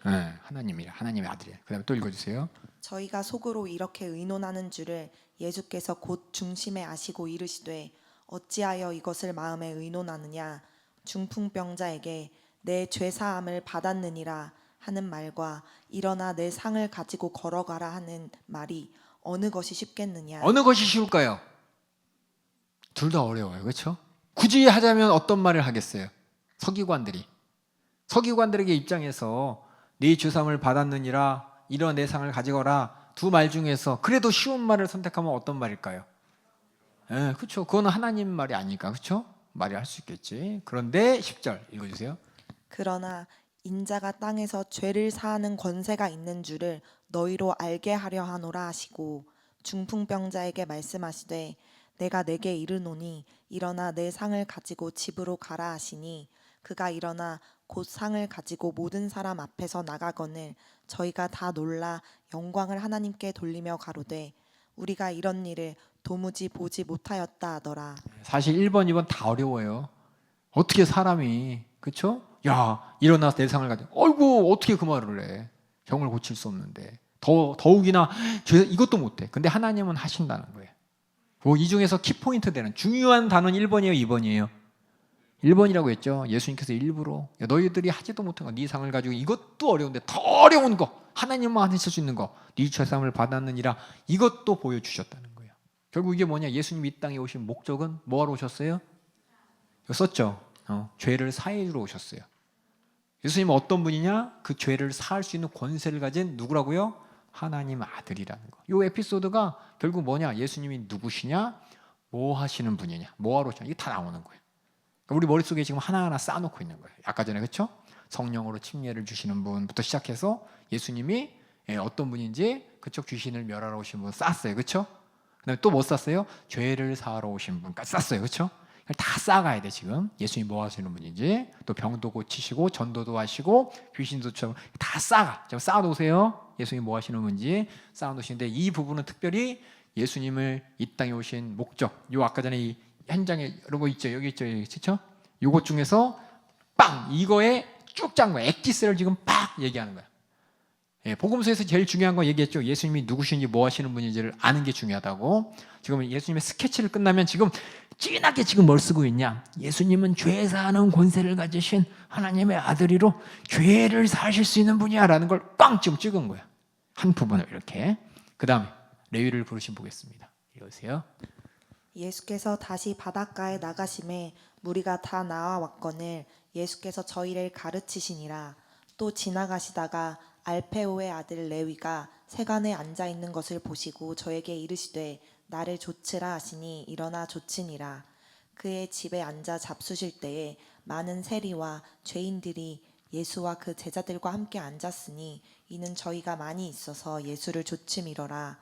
네, 하나님이라, 하나님의 아들이에요. 그 다음에 또 읽어주세요. 저희가 속으로 이렇게 의논하는 줄을 예수께서 곧 중심에 아시고 이르시되 어찌하여 이것을 마음에 의논하느냐. 중풍병자에게 내 죄사함을 받았느니라 하는 말과 일어나 내 상을 가지고 걸어가라 하는 말이 어느 것이 쉽겠느냐. 어느 것이 쉬울까요? 둘 다 어려워요. 그렇죠? 굳이 하자면 어떤 말을 하겠어요? 서기관들에게 입장에서 네 죄사함을 받았느니라, 일어나 내 상을 가지거라, 두 말 중에서 그래도 쉬운 말을 선택하면 어떤 말일까요? 그렇죠. 그건 하나님 말이 아니니까, 그렇죠? 말이 할 수 있겠지. 그런데 10절 읽어주세요. 그러나 인자가 땅에서 죄를 사하는 권세가 있는 줄을 너희로 알게 하려 하노라 하시고, 중풍병자에게 말씀하시되 내가 내게 이르노니 일어나 내 상을 가지고 집으로 가라 하시니, 그가 일어나 곧 상을 가지고 모든 사람 앞에서 나가거늘 저희가 다 놀라 영광을 하나님께 돌리며 가로되 우리가 이런 일을 도무지 보지 못하였다 하더라. 사실 1번, 2번 다 어려워요. 어떻게 사람이, 그렇죠? 야, 일어나서 내 상을 가지고, 어이구 어떻게 그 말을 해. 병을 고칠 수 없는데. 더욱이나 이것도 못해. 근데 하나님은 하신다는 거예요. 이 중에서 키포인트 되는 중요한 단어는 1번이에요, 2번이에요? 1번이라고 했죠. 예수님께서 일부러 너희들이 하지도 못한 거, 네 상을 가지고 이것도 어려운데 더 어려운 거, 하나님만 하실 수 있는 거, 네 죄사함을 받았느니라, 이것도 보여주셨다는 거예요. 결국 이게 뭐냐, 예수님이 이 땅에 오신 목적은 뭐하러 오셨어요? 썼죠. 죄를 사해 주러 오셨어요. 예수님은 어떤 분이냐? 그 죄를 사할 수 있는 권세를 가진 누구라고요? 하나님 아들이라는 거. 이 에피소드가 결국 뭐냐? 예수님이 누구시냐? 뭐 하시는 분이냐? 뭐 하러 오시냐? 이게 다 나오는 거예요. 우리 머릿속에 지금 하나하나 쌓아놓고 있는 거예요. 아까 전에, 그렇죠? 성령으로 침례를 주시는 분부터 시작해서 예수님이 어떤 분인지, 그쪽 귀신을 멸하러 오신 분 쌌어요. 그렇죠? 그다음에 또 뭐 쌌어요? 죄를 사하러 오신 분까지 쌌어요. 그렇죠? 다 쌓아가야 돼. 지금 예수님이 뭐 하시는 분인지, 또 병도 고치시고 전도도 하시고 귀신도 다 쌓아가. 좀 쌓아놓으세요. 예수님이 뭐 하시는 건지 쌓아놓으시는데, 이 부분은 특별히 예수님을 이 땅에 오신 목적, 요 아까 전에 이 현장에 이런 거 있죠, 여기 있죠, 그렇죠? 요것 중에서 빵 이거에 쭉 짠 거야. 엑기스를 지금 빡 얘기하는 거야. 예, 복음서에서 제일 중요한 거 얘기했죠. 예수님이 누구신지 뭐 하시는 분인지를 아는 게 중요하다고. 지금 예수님의 스케치를 끝나면 지금 진하게 지금 뭘 쓰고 있냐? 예수님은 죄 사하는 권세를 가지신 하나님의 아들이로 죄를 사실 수 있는 분이야라는 걸 꽝 지금 찍은 거야. 한 부분을 이렇게. 그 다음에 레위를 부르심 보겠습니다. 읽으세요. 예수께서 다시 바닷가에 나가심에 무리가 다 나와왔거늘 예수께서 저희를 가르치시니라. 또 지나가시다가 알페오의 아들 레위가 세간에 앉아 있는 것을 보시고 저에게 이르시되 나를 좇으라 하시니 일어나 좇으니라. 그의 집에 앉아 잡수실 때에 많은 세리와 죄인들이 예수와 그 제자들과 함께 앉았으니 이는 저희가 많이 있어서 예수를 좇음이러라.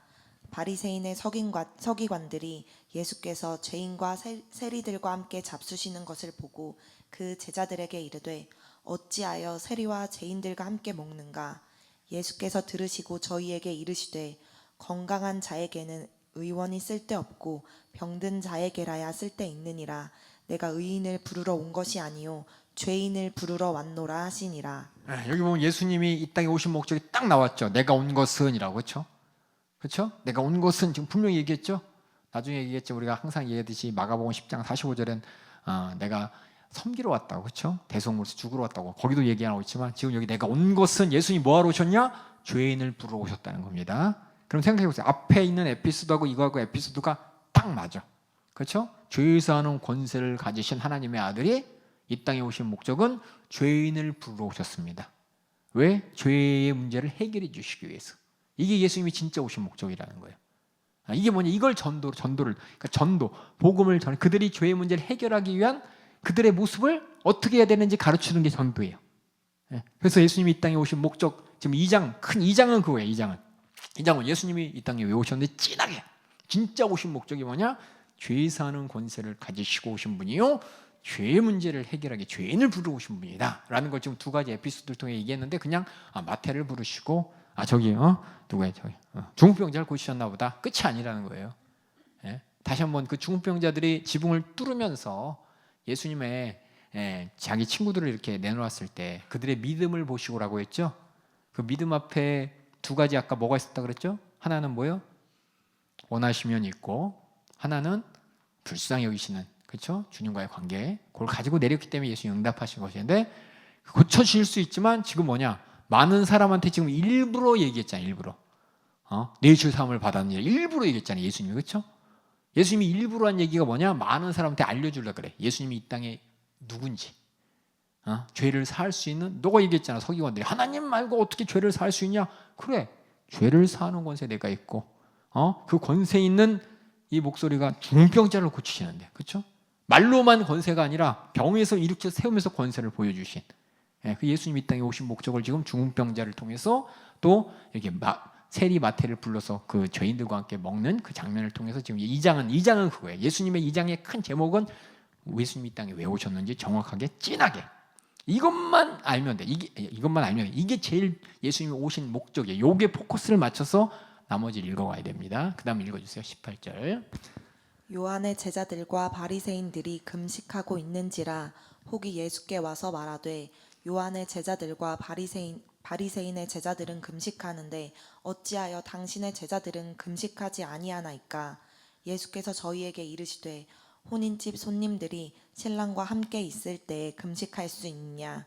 바리새인의 서기관들이 예수께서 죄인과 세리들과 함께 잡수시는 것을 보고 그 제자들에게 이르되 어찌하여 세리와 죄인들과 함께 먹는가? 예수께서 들으시고 저희에게 이르시되 건강한 자에게는 의원이 쓸데없고 병든 자에게라야 쓸데있느니라. 내가 의인을 부르러 온 것이 아니요 죄인을 부르러 왔노라 하시니라. 여기 보면 예수님이 이 땅에 오신 목적이 딱 나왔죠. 내가 온 것은이라고. 그렇죠? 그렇죠? 내가 온 것은 지금 분명히 얘기했죠. 나중에 얘기했죠. 우리가 항상 얘기했듯이 마가복음 10장 45절엔 내가 섬기러 왔다고. 그렇죠? 대속물에서 죽으러 왔다고. 거기도 얘기하고 있지만 지금 여기 내가 온 것은 예수님이 뭐하러 오셨냐? 죄인을 부르러 오셨다는 겁니다. 그럼 생각해 보세요. 앞에 있는 에피소드하고 이거하고 에피소드가 딱 맞아. 그렇죠? 죄 사하는 권세를 가지신 하나님의 아들이 이 땅에 오신 목적은 죄인을 부르러 오셨습니다. 왜? 죄의 문제를 해결해 주시기 위해서. 이게 예수님이 진짜 오신 목적이라는 거예요. 이게 뭐냐? 이걸 전도를, 그러니까 전도, 복음을 그들이 죄의 문제를 해결하기 위한 그들의 모습을 어떻게 해야 되는지 가르치는 게 전도예요. 그래서 예수님이 이 땅에 오신 목적, 지금 2장, 큰 2장은 그거예요. 2장은 예수님이 이 땅에 왜 오셨는데 진하게 진짜 오신 목적이 뭐냐? 죄 사는 권세를 가지시고 오신 분이요, 죄의 문제를 해결하기 죄인을 부르고 오신 분이다 라는 걸 지금 두 가지 에피소드를 통해 얘기했는데, 그냥 마태를 부르시고 누구야 저기 중풍병자를 고치셨나 보다, 끝이 아니라는 거예요. 다시 한번 그 중풍병자들이 지붕을 뚫으면서 예수님의 자기 친구들을 이렇게 내놓았을 때 그들의 믿음을 보시고라고 했죠. 그 믿음 앞에 두 가지 아까 뭐가 있었다 그랬죠? 하나는 뭐요? 원하시면 있고, 하나는 불쌍히 여기시는, 그렇죠? 주님과의 관계, 그걸 가지고 내렸기 때문에 예수님이 응답하신 것인데, 고쳐질 수 있지만 지금 뭐냐? 많은 사람한테 지금 일부러 얘기했잖아요. 일부러 내 주 사함을 받았느냐 일부러 얘기했잖아요. 예수님이. 그렇죠? 예수님이 일부러 한 얘기가 뭐냐? 많은 사람한테 알려주려고 그래. 예수님이 이 땅에 누군지, 죄를 사할 수 있는, 너가 얘기했잖아. 서기관들이 하나님 말고 어떻게 죄를 사할 수 있냐? 그래, 죄를 사하는 권세 내가 있고, 그 권세 있는 이 목소리가 중풍병자를 고치시는데, 그렇죠? 말로만 권세가 아니라 병에서 일으켜 세우면서 권세를 보여주신, 그 예수님이 이 땅에 오신 목적을 지금 중풍병자를 통해서 또 이렇게 세리 마태를 불러서 그 죄인들과 함께 먹는 그 장면을 통해서 지금 2장은 그거예요. 예수님의 2장의 큰 제목은 예수님이 이 땅에 왜 오셨는지 정확하게 진하게 이것만 알면 돼. 이것만 알면 돼. 이게 제일 예수님이 오신 목적이에요. 요게 포커스를 맞춰서 나머지를 읽어가야 됩니다. 그 다음 읽어주세요. 18절. 요한의 제자들과 바리새인들이 금식하고 있는지라 혹이 예수께 와서 말하되 요한의 제자들과 바리새인의 제자들은 금식하는데 어찌하여 당신의 제자들은 금식하지 아니하나이까? 예수께서 저희에게 이르시되 혼인집 손님들이 신랑과 함께 있을 때에 금식할 수 있느냐?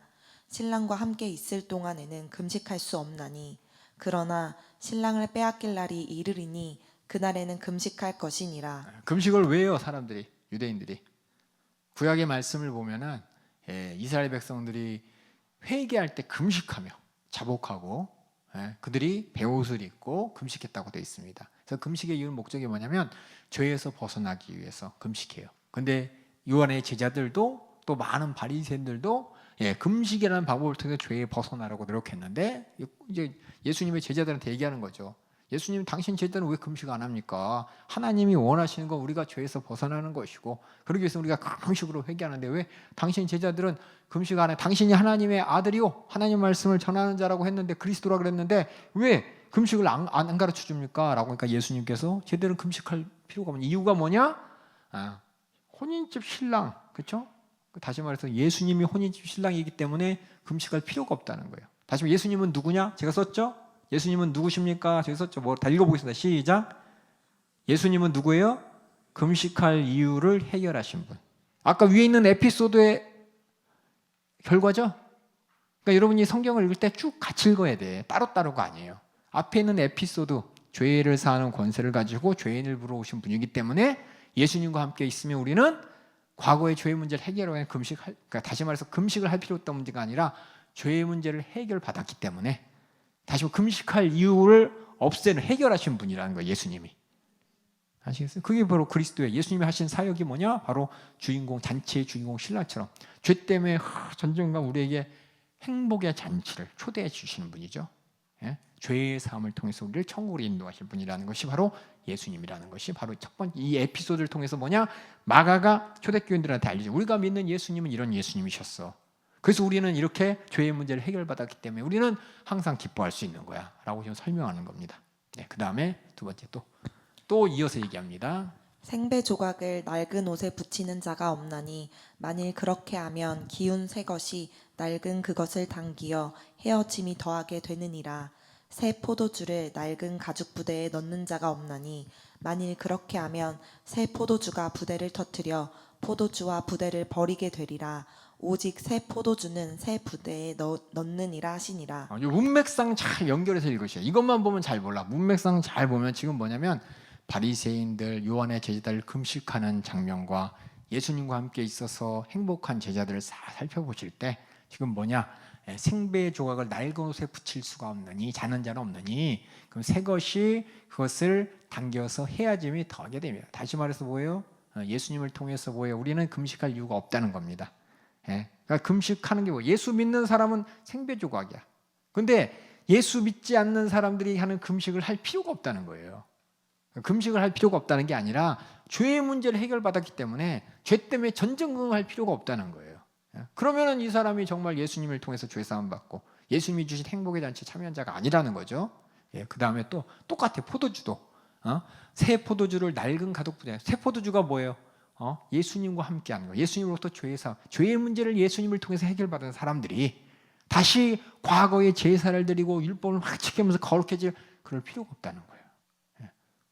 신랑과 함께 있을 동안에는 금식할 수 없나니 그러나 신랑을 빼앗길 날이 이르리니 그날에는 금식할 것이니라. 금식을 왜 해요? 사람들이, 유대인들이. 구약의 말씀을 보면은 이스라엘 백성들이 회개할 때 금식하며 자복하고 그들이 베옷을 입고 금식했다고 되어 있습니다. 그래서 금식의 이유는 목적이 뭐냐면 죄에서 벗어나기 위해서 금식해요. 근데 요한의 제자들도 또 많은 바리새인들도 금식이라는 방법을 통해 죄에 벗어나려고 노력했는데, 이제 예수님의 제자들한테 얘기하는 거죠. 예수님, 당신 제자들은 왜 금식 안 합니까? 하나님이 원하시는 건 우리가 죄에서 벗어나는 것이고, 그러기 위해서 우리가 금식으로 회개하는데 왜 당신 제자들은 금식 안 해? 당신이 하나님의 아들이요, 하나님 말씀을 전하는 자라고 했는데, 그리스도라 그랬는데 왜 금식을 안 가르쳐 줍니까? 라고 하니까 예수님께서 제대로 금식할 필요가 없는 이유가 뭐냐? 혼인집 신랑, 그렇죠? 다시 말해서 예수님이 혼인집 신랑이기 때문에 금식할 필요가 없다는 거예요. 다시 말해 예수님은 누구냐? 제가 썼죠? 예수님은 누구십니까? 제가 썼죠? 다 읽어보겠습니다. 시작. 예수님은 누구예요? 금식할 이유를 해결하신 분. 아까 위에 있는 에피소드의 결과죠? 그러니까 여러분이 성경을 읽을 때 쭉 같이 읽어야 돼. 따로따로가 아니에요. 앞에 있는 에피소드, 죄를 사하는 권세를 가지고 죄인을 불러오신 분이기 때문에 예수님과 함께 있으면 우리는 과거의 죄의 문제를 해결하는 그러니까 다시 말해서 금식을 할 필요 없던 문제가 아니라 죄의 문제를 해결받았기 때문에 다시 금식할 이유를 없애는 해결하신 분이라는 거예요. 예수님이. 아시겠어요? 그게 바로 그리스도예요. 예수님이 하신 사역이 뭐냐? 바로 주인공, 잔치의 주인공 신랑처럼 죄 때문에 전쟁과 우리에게 행복의 잔치를 초대해 주시는 분이죠. 예? 죄의 사함을 통해서 우리를 천국으로 인도하실 분이라는 것이 바로 예수님이라는 것이 바로 첫 번째 이 에피소드를 통해서 뭐냐? 마가가 초대교인들한테 알리죠. 우리가 믿는 예수님은 이런 예수님이셨어. 그래서 우리는 이렇게 죄의 문제를 해결받았기 때문에 우리는 항상 기뻐할 수 있는 거야 라고 지금 설명하는 겁니다. 네, 그 다음에 두 번째 또 이어서 얘기합니다. 생배 조각을 낡은 옷에 붙이는 자가 없나니 만일 그렇게 하면 기운 새 것이 낡은 그것을 당기어 헤어짐이 더하게 되느니라. 새 포도주를 낡은 가죽 부대에 넣는 자가 없나니 만일 그렇게 하면 새 포도주가 부대를 터뜨려 포도주와 부대를 버리게 되리라. 오직 새 포도주는 새 부대에 넣느니라 하시니라. 이 문맥상 잘 연결해서 읽으셔요. 이것만 보면 잘 몰라. 문맥상 잘 보면 지금 뭐냐면 바리새인들 요한의 제자들 금식하는 장면과 예수님과 함께 있어서 행복한 제자들을 살펴보실 때 지금 뭐냐? 생배 조각을 낡은 옷에 붙일 수가 없느니 자는 자는 없느니 그럼 새 것이 그것을 당겨서 헤어짐이 더하게 됩니다. 다시 말해서 뭐예요? 예수님을 통해서 뭐예요? 우리는 금식할 이유가 없다는 겁니다. 그러니까 금식하는 게 뭐예요? 예수 믿는 사람은 생배 조각이야. 근데 예수 믿지 않는 사람들이 하는 금식을 할 필요가 없다는 거예요. 금식을 할 필요가 없다는 게 아니라 죄의 문제를 해결받았기 때문에 죄 때문에 전쟁할 필요가 없다는 거예요. 그러면은 이 사람이 정말 예수님을 통해서 죄 사함 받고 예수님이 주신 행복의 잔치에 참여한 자가 아니라는 거죠. 그 다음에 또 똑같아. 포도주도 새 포도주를 낡은 가죽 부대. 새 포도주가 뭐예요? 예수님과 함께하는 거예요. 예수님으로부터 죄의 사함, 죄의 문제를 예수님을 통해서 해결받은 사람들이 다시 과거의 제사를 드리고 율법을 막 지키면서 거룩해질 그럴 필요가 없다는 거예요.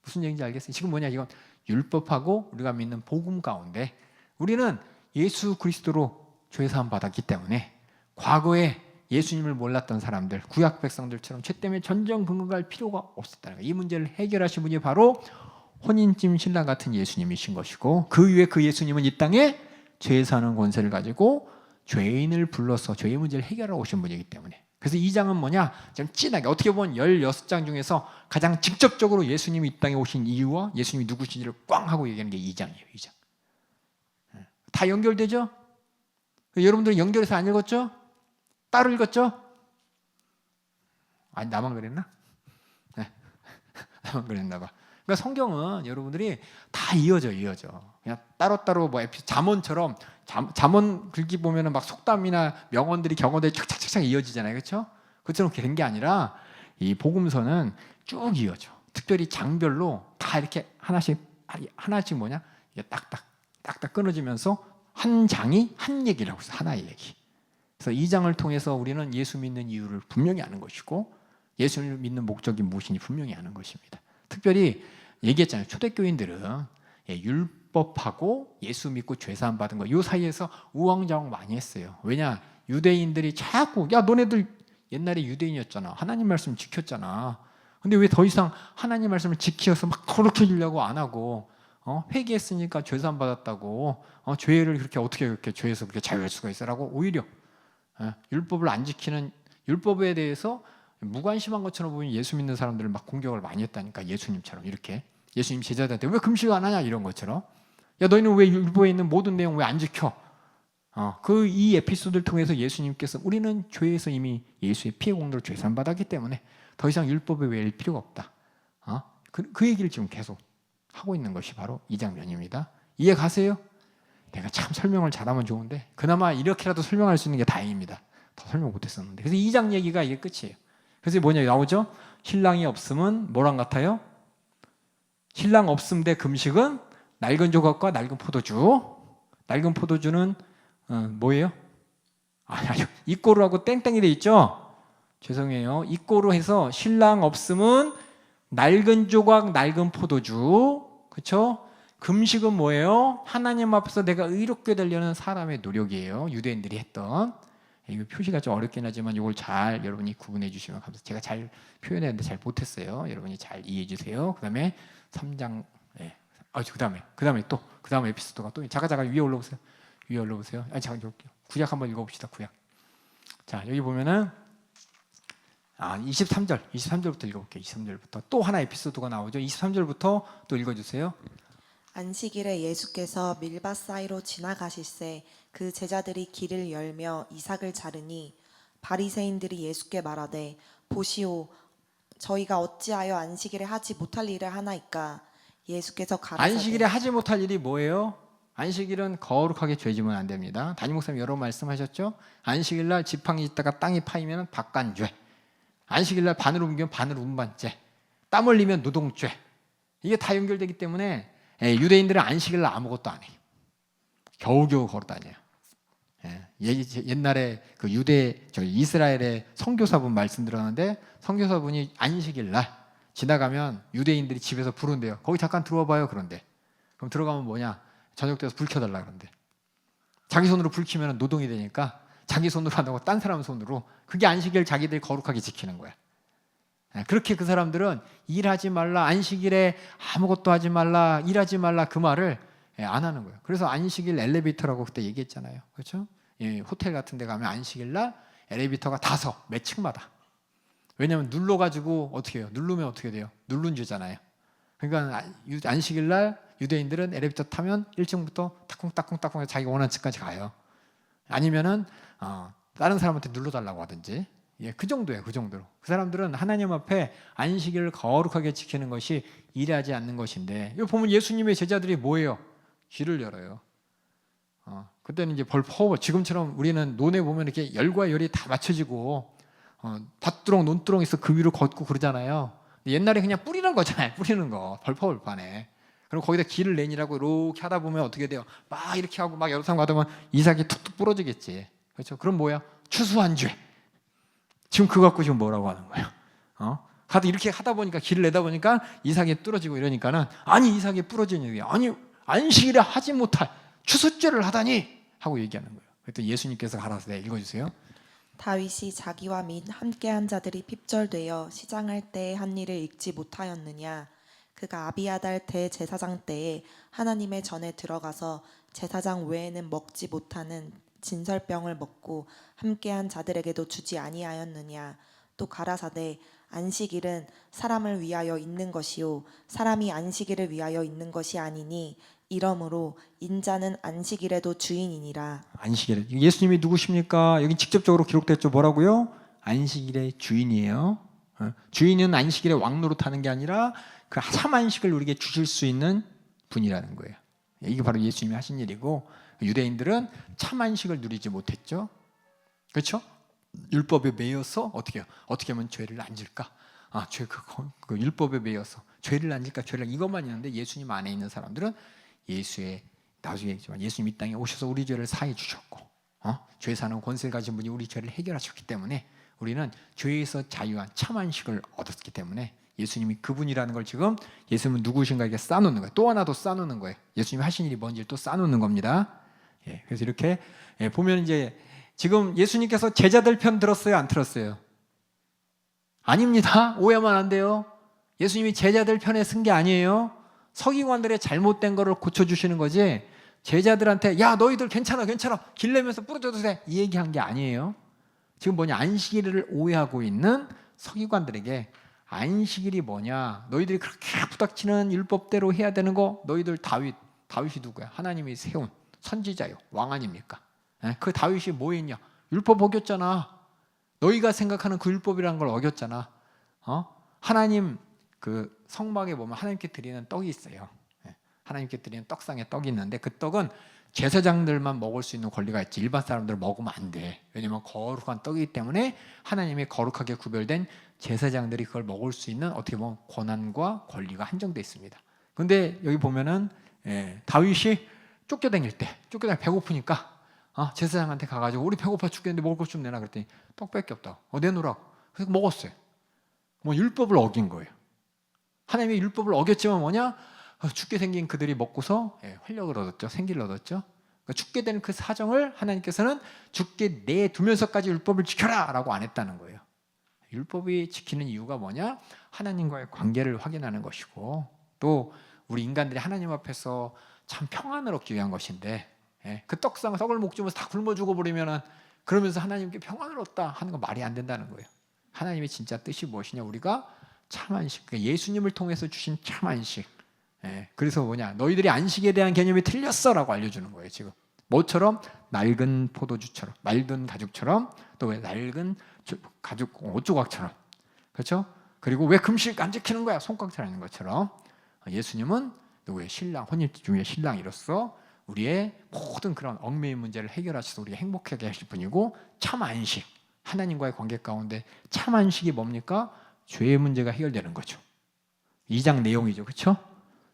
무슨 얘기인지 알겠어요? 지금 뭐냐? 이건 율법하고 우리가 믿는 복음 가운데 우리는 예수 그리스도로 죄 사함 받았기 때문에 과거에 예수님을 몰랐던 사람들, 구약 백성들처럼 죄 때문에 전전긍긍할 필요가 없었다는 거예요. 이 문제를 해결하신 분이 바로 혼인집 신랑 같은 예수님이신 것이고 그 위에 그 예수님은 이 땅에 죄 사는 권세를 가지고 죄인을 불러서 죄의 문제를 해결하러 오신 분이기 때문에 그래서 이 장은 뭐냐? 좀 진하게 어떻게 보면 16장 중에서 가장 직접적으로 예수님이 이 땅에 오신 이유와 예수님이 누구신지를 꽝 하고 얘기하는 게 이 장이에요. 이 장. 다 연결되죠? 여러분들은 연결해서 안 읽었죠? 따로 읽었죠? 아니 나만 그랬나? 네. 나만 그랬나 봐. 그러니까 성경은 여러분들이 다 이어져. 그냥 따로따로 뭐 잠언처럼 잠언 글귀 보면은 막 속담이나 명언들이 경어들이 착착착착 이어지잖아요. 그렇죠? 그처럼 된 게 아니라 이 복음서는 쭉 이어져. 특별히 장별로 다 이렇게 하나씩 뭐냐? 이게 딱딱 끊어지면서 한 장이 한 얘기라고 해서 하나의 얘기. 그래서 이 장을 통해서 우리는 예수 믿는 이유를 분명히 아는 것이고 예수를 믿는 목적이 무엇인지 분명히 아는 것입니다. 특별히 얘기했잖아요. 초대교인들은 율법하고 예수 믿고 죄사함 받은 거 이 사이에서 우왕좌왕 많이 했어요. 왜냐? 유대인들이 자꾸 야 너네들 옛날에 유대인이었잖아. 하나님 말씀 지켰잖아. 근데 왜 더 이상 하나님 말씀을 지켜서 막 거룩해지려고 안 하고 회개했으니까 죄사함 받았다고 죄를 어떻게 죄에서 그렇게 자유할 수가 있어라고 오히려 율법을 안 지키는 율법에 대해서 무관심한 것처럼 보이는 예수 믿는 사람들을 막 공격을 많이 했다니까. 예수님처럼 이렇게 예수님 제자들한테 왜 금식 안 하냐 이런 것처럼 야 너희는 왜 율법에 있는 모든 내용 왜 안 지켜? 이 에피소드를 통해서 예수님께서 우리는 죄에서 이미 예수의 피의 공로로 죄산 받았기 때문에 더 이상 율법에 외울 필요가 없다. 그 얘기를 지금 계속 하고 있는 것이 바로 이 장면입니다. 이해 가세요? 내가 참 설명을 잘하면 좋은데 그나마 이렇게라도 설명할 수 있는 게 다행입니다. 더 설명 못했었는데. 그래서 이 장 얘기가 이게 끝이에요. 그래서 뭐냐 나오죠? 신랑이 없으면 뭐랑 같아요? 신랑 없음 대 금식은 낡은 조각과 낡은 포도주. 낡은 포도주는 뭐예요? 아니요. 이꼬르하고 땡땡이 돼 있죠? 죄송해요. 이꼬르 해서 신랑 없음은 낡은 조각, 낡은 포도주. 그렇죠? 금식은 뭐예요? 하나님 앞에서 내가 의롭게 되려는 사람의 노력이에요. 유대인들이 했던. 이거 표시가 좀 어렵긴 하지만 이걸 잘 여러분이 구분해 주시면 감사합니다. 제가 잘 표현했는데 잘 못했어요. 여러분이 잘 이해해 주세요. 그 다음에 3장, 예. 그 다음에 에피소드가 또 잠깐 위에 올라오세요. 위에 올라오세요. 잠깐 구약 한번 읽어봅시다. 구약. 자, 여기 보면은 23절부터 읽어볼게요. 23절부터 또 하나 에피소드가 나오죠. 23절부터 또 읽어주세요. 안식일에 예수께서 밀밭 사이로 지나가실새 그 제자들이 길을 열며 이삭을 자르니 바리새인들이 예수께 말하되 보시오 저희가 어찌하여 안식일에 하지 못할 일을 하나이까. 예수께서 가라사대 안식일에 하지 못할 일이 뭐예요? 안식일은 거룩하게 죄지면 안 됩니다. 담임 목사님 여러 말씀하셨죠? 안식일날 지팡이 있다가 땅이 파이면 박간죄, 안식일날 바늘 옮기면 바늘 운반죄, 땀 흘리면 노동죄. 이게 다 연결되기 때문에 유대인들은 안식일날 아무것도 안 해요. 겨우겨우 걸어다녀요. 옛날에 그 이스라엘의 선교사분 말씀 들었는데 선교사분이 안식일날 지나가면 유대인들이 집에서 부른대요. 거기 잠깐 들어와 봐요. 그런데 그럼 들어가면 뭐냐? 저녁 때서 불 켜달라 그런데 자기 손으로 불 켜면 노동이 되니까 자기 손으로 안 하고 딴 사람 손으로. 그게 안식일 자기들이 거룩하게 지키는 거야. 그렇게 그 사람들은 일하지 말라, 안식일에 아무것도 하지 말라, 일하지 말라 그 말을 안 하는 거예요. 그래서 안식일 엘리베이터라고 그때 얘기했잖아요. 그렇죠? 호텔 같은 데 가면 안식일 날 엘리베이터가 5, 몇 층마다. 왜냐하면 눌러가지고 어떻게 해요? 누르면 어떻게 돼요? 누른 죄잖아요. 그러니까 안식일 날 유대인들은 엘리베이터 타면 1층부터 따쿵따쿵따쿵 자기가 원하는 층까지 가요. 아니면은 다른 사람한테 눌러달라고 하든지. 그 정도예요. 그 정도로. 그 사람들은 하나님 앞에 안식일을 거룩하게 지키는 것이 일하지 않는 것인데, 이거 보면 예수님의 제자들이 뭐예요? 귀를 열어요. 그때는 이제 지금처럼 우리는 논에 보면 이렇게 열과 열이 다 맞춰지고 밭두렁 논두렁 있어 그 위로 걷고 그러잖아요. 옛날에 그냥 뿌리는 거잖아요. 뿌리는 거 벌퍼벌판에. 그럼 거기다 기를 내니라고 이렇게 하다 보면 어떻게 돼요? 막 이렇게 하고 막 여러 사람 가다 보면 이삭이 툭툭 부러지겠지. 그렇죠? 그럼 뭐야? 추수한 죄. 지금 그거 갖고 지금 뭐라고 하는 거예요? 이렇게 하다 보니까 길을 내다 보니까 이삭이 뚫어지고 이러니까는 아니 이삭이 부러지는 얘기 아니 안식일에 하지 못할 추수죄를 하다니 하고 얘기하는 거예요. 그랬더니 예수님께서 가라사대 읽어주세요. 다윗이 자기와 및 함께한 자들이 핍절되어 시장할 때의 한 일을 읽지 못하였느냐. 그가 아비아달 대제사장 때에 하나님의 전에 들어가서 제사장 외에는 먹지 못하는 진설병을 먹고 함께한 자들에게도 주지 아니하였느냐. 또 가라사대 안식일은 사람을 위하여 있는 것이요 사람이 안식일을 위하여 있는 것이 아니니 이러므로 인자는 안식일에도 주인이니라. 안식일에 예수님이 누구십니까? 여기 직접적으로 기록됐죠. 뭐라고요? 안식일의 주인이에요. 주인은 안식일에 왕노릇하는 게 아니라 그 참안식을 우리에게 주실 수 있는 분이라는 거예요. 이게 바로 예수님이 하신 일이고, 유대인들은 참안식을 누리지 못했죠. 그렇죠? 율법에 매여서 어떻게 해요? 어떻게 하면 죄를 안 질까? 그 율법에 매여서 죄를 안 질까? 이것만 있는데 예수님 안에 있는 사람들은 나중에 얘기지만 예수님 이 땅에 오셔서 우리 죄를 사해 주셨고, 죄 사는 권세를 가진 분이 우리 죄를 해결하셨기 때문에 우리는 죄에서 자유한 참안식을 얻었기 때문에 예수님이 그분이라는 걸 지금 예수님은 누구신가 이렇게 쌓아놓는 거예요. 또 하나 더 쌓아놓는 거예요. 예수님이 하신 일이 뭔지를 또 쌓아놓는 겁니다. 그래서 이렇게 보면 이제 지금 예수님께서 제자들 편 들었어요? 안 들었어요? 아닙니다. 오해하면 안 돼요. 예수님이 제자들 편에 쓴 게 아니에요. 서기관들의 잘못된 거를 고쳐주시는 거지 제자들한테 야 너희들 괜찮아 길 내면서 부러져도 돼 이 얘기한 게 아니에요. 지금 뭐냐, 안식일을 오해하고 있는 서기관들에게 안식일이 뭐냐, 너희들이 그렇게 부닥치는 율법대로 해야 되는 거, 너희들 다윗이 누구야? 하나님이 세운 선지자요, 왕 아닙니까? 그 다윗이 뭐 했냐? 율법 어겼잖아. 너희가 생각하는 그 율법이라는 걸 어겼잖아. 하나님 그 성막에 보면 하나님께 드리는 떡이 있어요. 하나님께 드리는 떡상에 떡이 있는데 그 떡은 제사장들만 먹을 수 있는 권리가 있지 일반 사람들은 먹으면 안 돼. 왜냐면 거룩한 떡이기 때문에 하나님의 거룩하게 구별된 제사장들이 그걸 먹을 수 있는 어떻게 보면 권한과 권리가 한정되어 있습니다. 근데 여기 보면은 다윗이 쫓겨다닐 때 배고프니까 제사장한테 가가지고 우리 배고파 죽겠는데 먹을 것 좀 내놔 그랬더니 떡밖에 없다. 내놓으라고. 그래서 먹었어요. 뭐 율법을 어긴 거예요. 하나님의 율법을 어겼지만 뭐냐? 죽게 생긴 그들이 먹고서 활력을 얻었죠. 생기를 얻었죠. 그러니까 죽게 되는 그 사정을 하나님께서는 죽게 내두면서까지 율법을 지켜라 라고 안 했다는 거예요. 율법이 지키는 이유가 뭐냐? 하나님과의 관계를 확인하는 것이고 또 우리 인간들이 하나님 앞에서 참 평안을 얻기 위한 것인데 그 떡을 먹주면서 다 굶어 죽어버리면은 그러면서 하나님께 평안을 얻다 하는 건 말이 안 된다는 거예요. 하나님의 진짜 뜻이 무엇이냐? 우리가 참 안식, 그러니까 예수님을 통해서 주신 참 안식. 그래서 뭐냐? 너희들이 안식에 대한 개념이 틀렸어라고 알려주는 거예요. 지금 뭐처럼? 낡은 포도주처럼, 말든 가죽처럼, 또 왜 낡은 가죽 옷조각처럼, 그렇죠? 그리고 왜 금식 안 지키는 거야? 손꽉 차는 것처럼 예수님은 누구의 신랑, 혼인 중의 신랑이로서 우리의 모든 그런 얽매인 문제를 해결하셔서 우리가 행복하게 하실 분이고 참 안식, 하나님과의 관계 가운데 참 안식이 뭡니까? 죄의 문제가 해결되는 거죠. 2장 내용이죠, 그렇죠?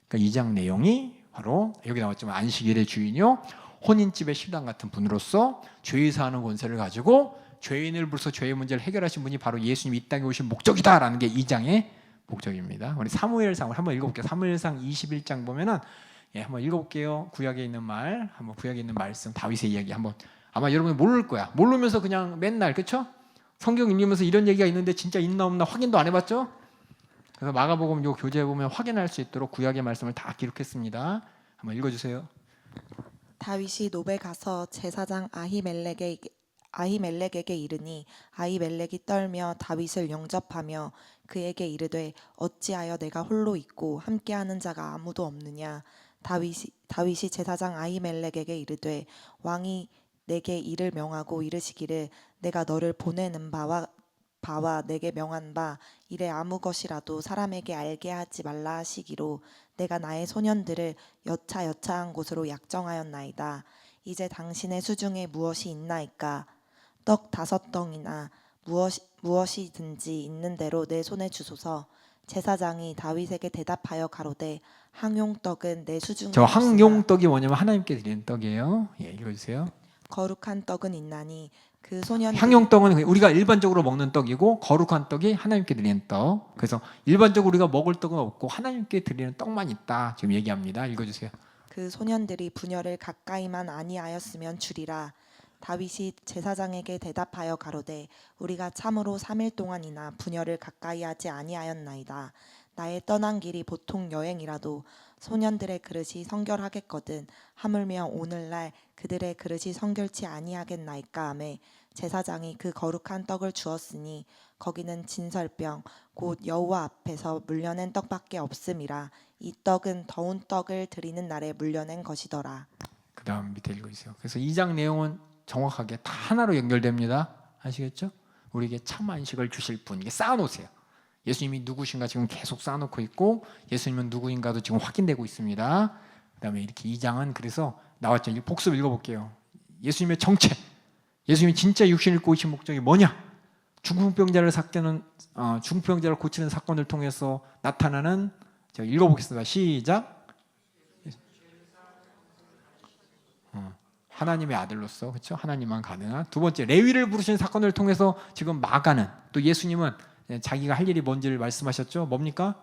그러니까 2장 내용이 바로 여기 나왔지만 안식일의 주인이요 혼인집의 신랑 같은 분으로서 죄의 사하는 권세를 가지고 죄인을 불러서 죄의 문제를 해결하신 분이 바로 예수님 이 땅에 오신 목적이다라는 게 2장의 목적입니다. 우리 사무엘상 한번 읽어볼게요. 사무엘상 21장 보면은 한번 읽어볼게요. 구약에 있는 말, 한번 구약에 있는 말씀, 다윗의 이야기 한번 아마 여러분이 모를 거야. 모르면서 그냥 맨날 그렇죠? 성경 읽으면서 이런 얘기가 있는데 진짜 있나 없나 확인도 안 해봤죠? 그래서 마가복음 요 교재에 보면 확인할 수 있도록 구약의 말씀을 다 기록했습니다. 한번 읽어주세요. 다윗이 노베 가서 제사장 아히멜렉에게 이르니 아히멜렉이 떨며 다윗을 영접하며 그에게 이르되 어찌하여 내가 홀로 있고 함께하는 자가 아무도 없느냐. 다윗이 제사장 아히멜렉에게 이르되 왕이 내게 이를 명하고 이르시기를 내가 너를 보내는 바와 내게 명한 바 이래 아무 것이라도 사람에게 알게 하지 말라 하시기로 내가 나의 소년들을 여차여차한 곳으로 약정하였나이다. 이제 당신의 수중에 무엇이 있나이까? 떡 5덩이나 무엇이든지 있는 대로 내 손에 주소서. 제사장이 다윗에게 대답하여 가로되 항용떡은 내 수중에 저 없으나 항용떡이 뭐냐면 하나님께 드리는 떡이에요. 읽어주세요. 거룩한 떡은 있나니 그 소년들이 향용떡은 우리가 일반적으로 먹는 떡이고 거룩한 떡이 하나님께 드리는 떡. 그래서 일반적으로 우리가 먹을 떡은 없고 하나님께 드리는 떡만 있다. 지금 얘기합니다. 읽어주세요. 그 소년들이 분열을 가까이만 아니하였으면 주리라. 다윗이 제사장에게 대답하여 가로되 우리가 참으로 3일 동안이나 분열을 가까이 하지 아니하였나이다. 나의 떠난 길이 보통 여행이라도 소년들의 그릇이 성결하겠거든 하물며 오늘날 그들의 그릇이 성결치 아니하겠나이까 하매 제사장이 그 거룩한 떡을 주었으니 거기는 진설병 곧 여호와 앞에서 물려낸 떡밖에 없음이라. 이 떡은 더운 떡을 드리는 날에 물려낸 것이더라. 그 다음 밑에 읽어주세요. 그래서 2장 내용은 정확하게 다 하나로 연결됩니다. 아시겠죠? 우리에게 참 안식을 주실 분, 이게 쌓아놓으세요. 예수님이 누구신가 지금 계속 쌓아놓고 있고 예수님은 누구인가도 지금 확인되고 있습니다. 그 다음에 이렇게 2장은 그래서 나왔죠. 복습 읽어볼게요. 예수님의 정체, 예수님이 진짜 육신을 입고 오신 목적이 뭐냐? 중풍병자를 고치는 사건을 통해서 나타나는, 제가 읽어보겠습니다. 시작. 하나님의 아들로서, 그렇죠? 하나님만 가능한. 두 번째, 레위를 부르신 사건을 통해서 지금 마가는, 또 예수님은 자기가 할 일이 뭔지를 말씀하셨죠. 뭡니까?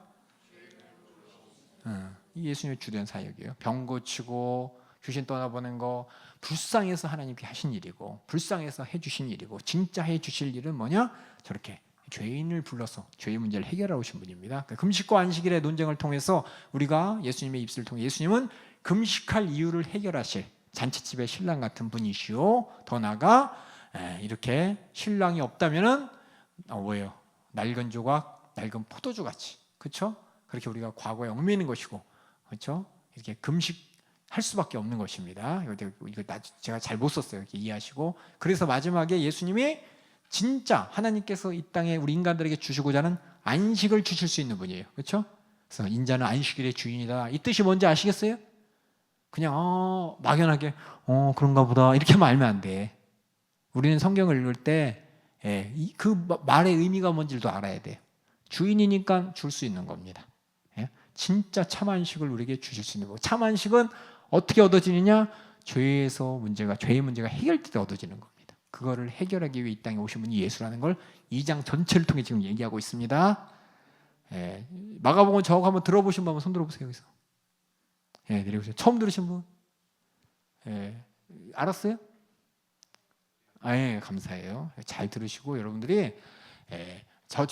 예수님의 주된 사역이에요. 병 고치고 귀신 떠나보낸 거, 불쌍해서 하나님께 하신 일이고, 불쌍해서 해주신 일이고, 진짜 해주실 일은 뭐냐? 저렇게 죄인을 불러서 죄의 문제를 해결하러 오신 분입니다. 금식과 안식일의 논쟁을 통해서 우리가 예수님의 입술을 통해 예수님은 금식할 이유를 해결하실 잔치집의 신랑 같은 분이시오. 더 나아가 이렇게 신랑이 없다면은 뭐예요? 낡은 조각, 낡은 포도주 같이, 그렇죠? 그렇게 우리가 과거에 얽매이는 것이고, 그렇죠? 이렇게 금식할 수밖에 없는 것입니다. 이거 제가 잘 못 썼어요. 이렇게 이해하시고. 그래서 마지막에 예수님이 진짜 하나님께서 이 땅에 우리 인간들에게 주시고자 하는 안식을 주실 수 있는 분이에요. 그렇죠? 그래서 인자는 안식일의 주인이다. 이 뜻이 뭔지 아시겠어요? 그냥 막연하게 그런가 보다 이렇게 말면 안 돼. 우리는 성경을 읽을 때 그 말의 의미가 뭔지도 알아야 돼요. 주인이니까 줄 수 있는 겁니다. 예? 진짜 참 안식을 우리에게 주실 수 있는 거고, 참 안식은 어떻게 얻어지느냐? 죄의 문제가 해결될 때 얻어지는 겁니다. 그거를 해결하기 위해 이 땅에 오신 분이 예수라는 걸 2장 전체를 통해 지금 얘기하고 있습니다. 마가복음 저거 한번 들어보신 분 한번 손 들어보세요. 여기서 내려보세요. 처음 들으신 분? 알았어요? 감사해요. 잘 들으시고 여러분들이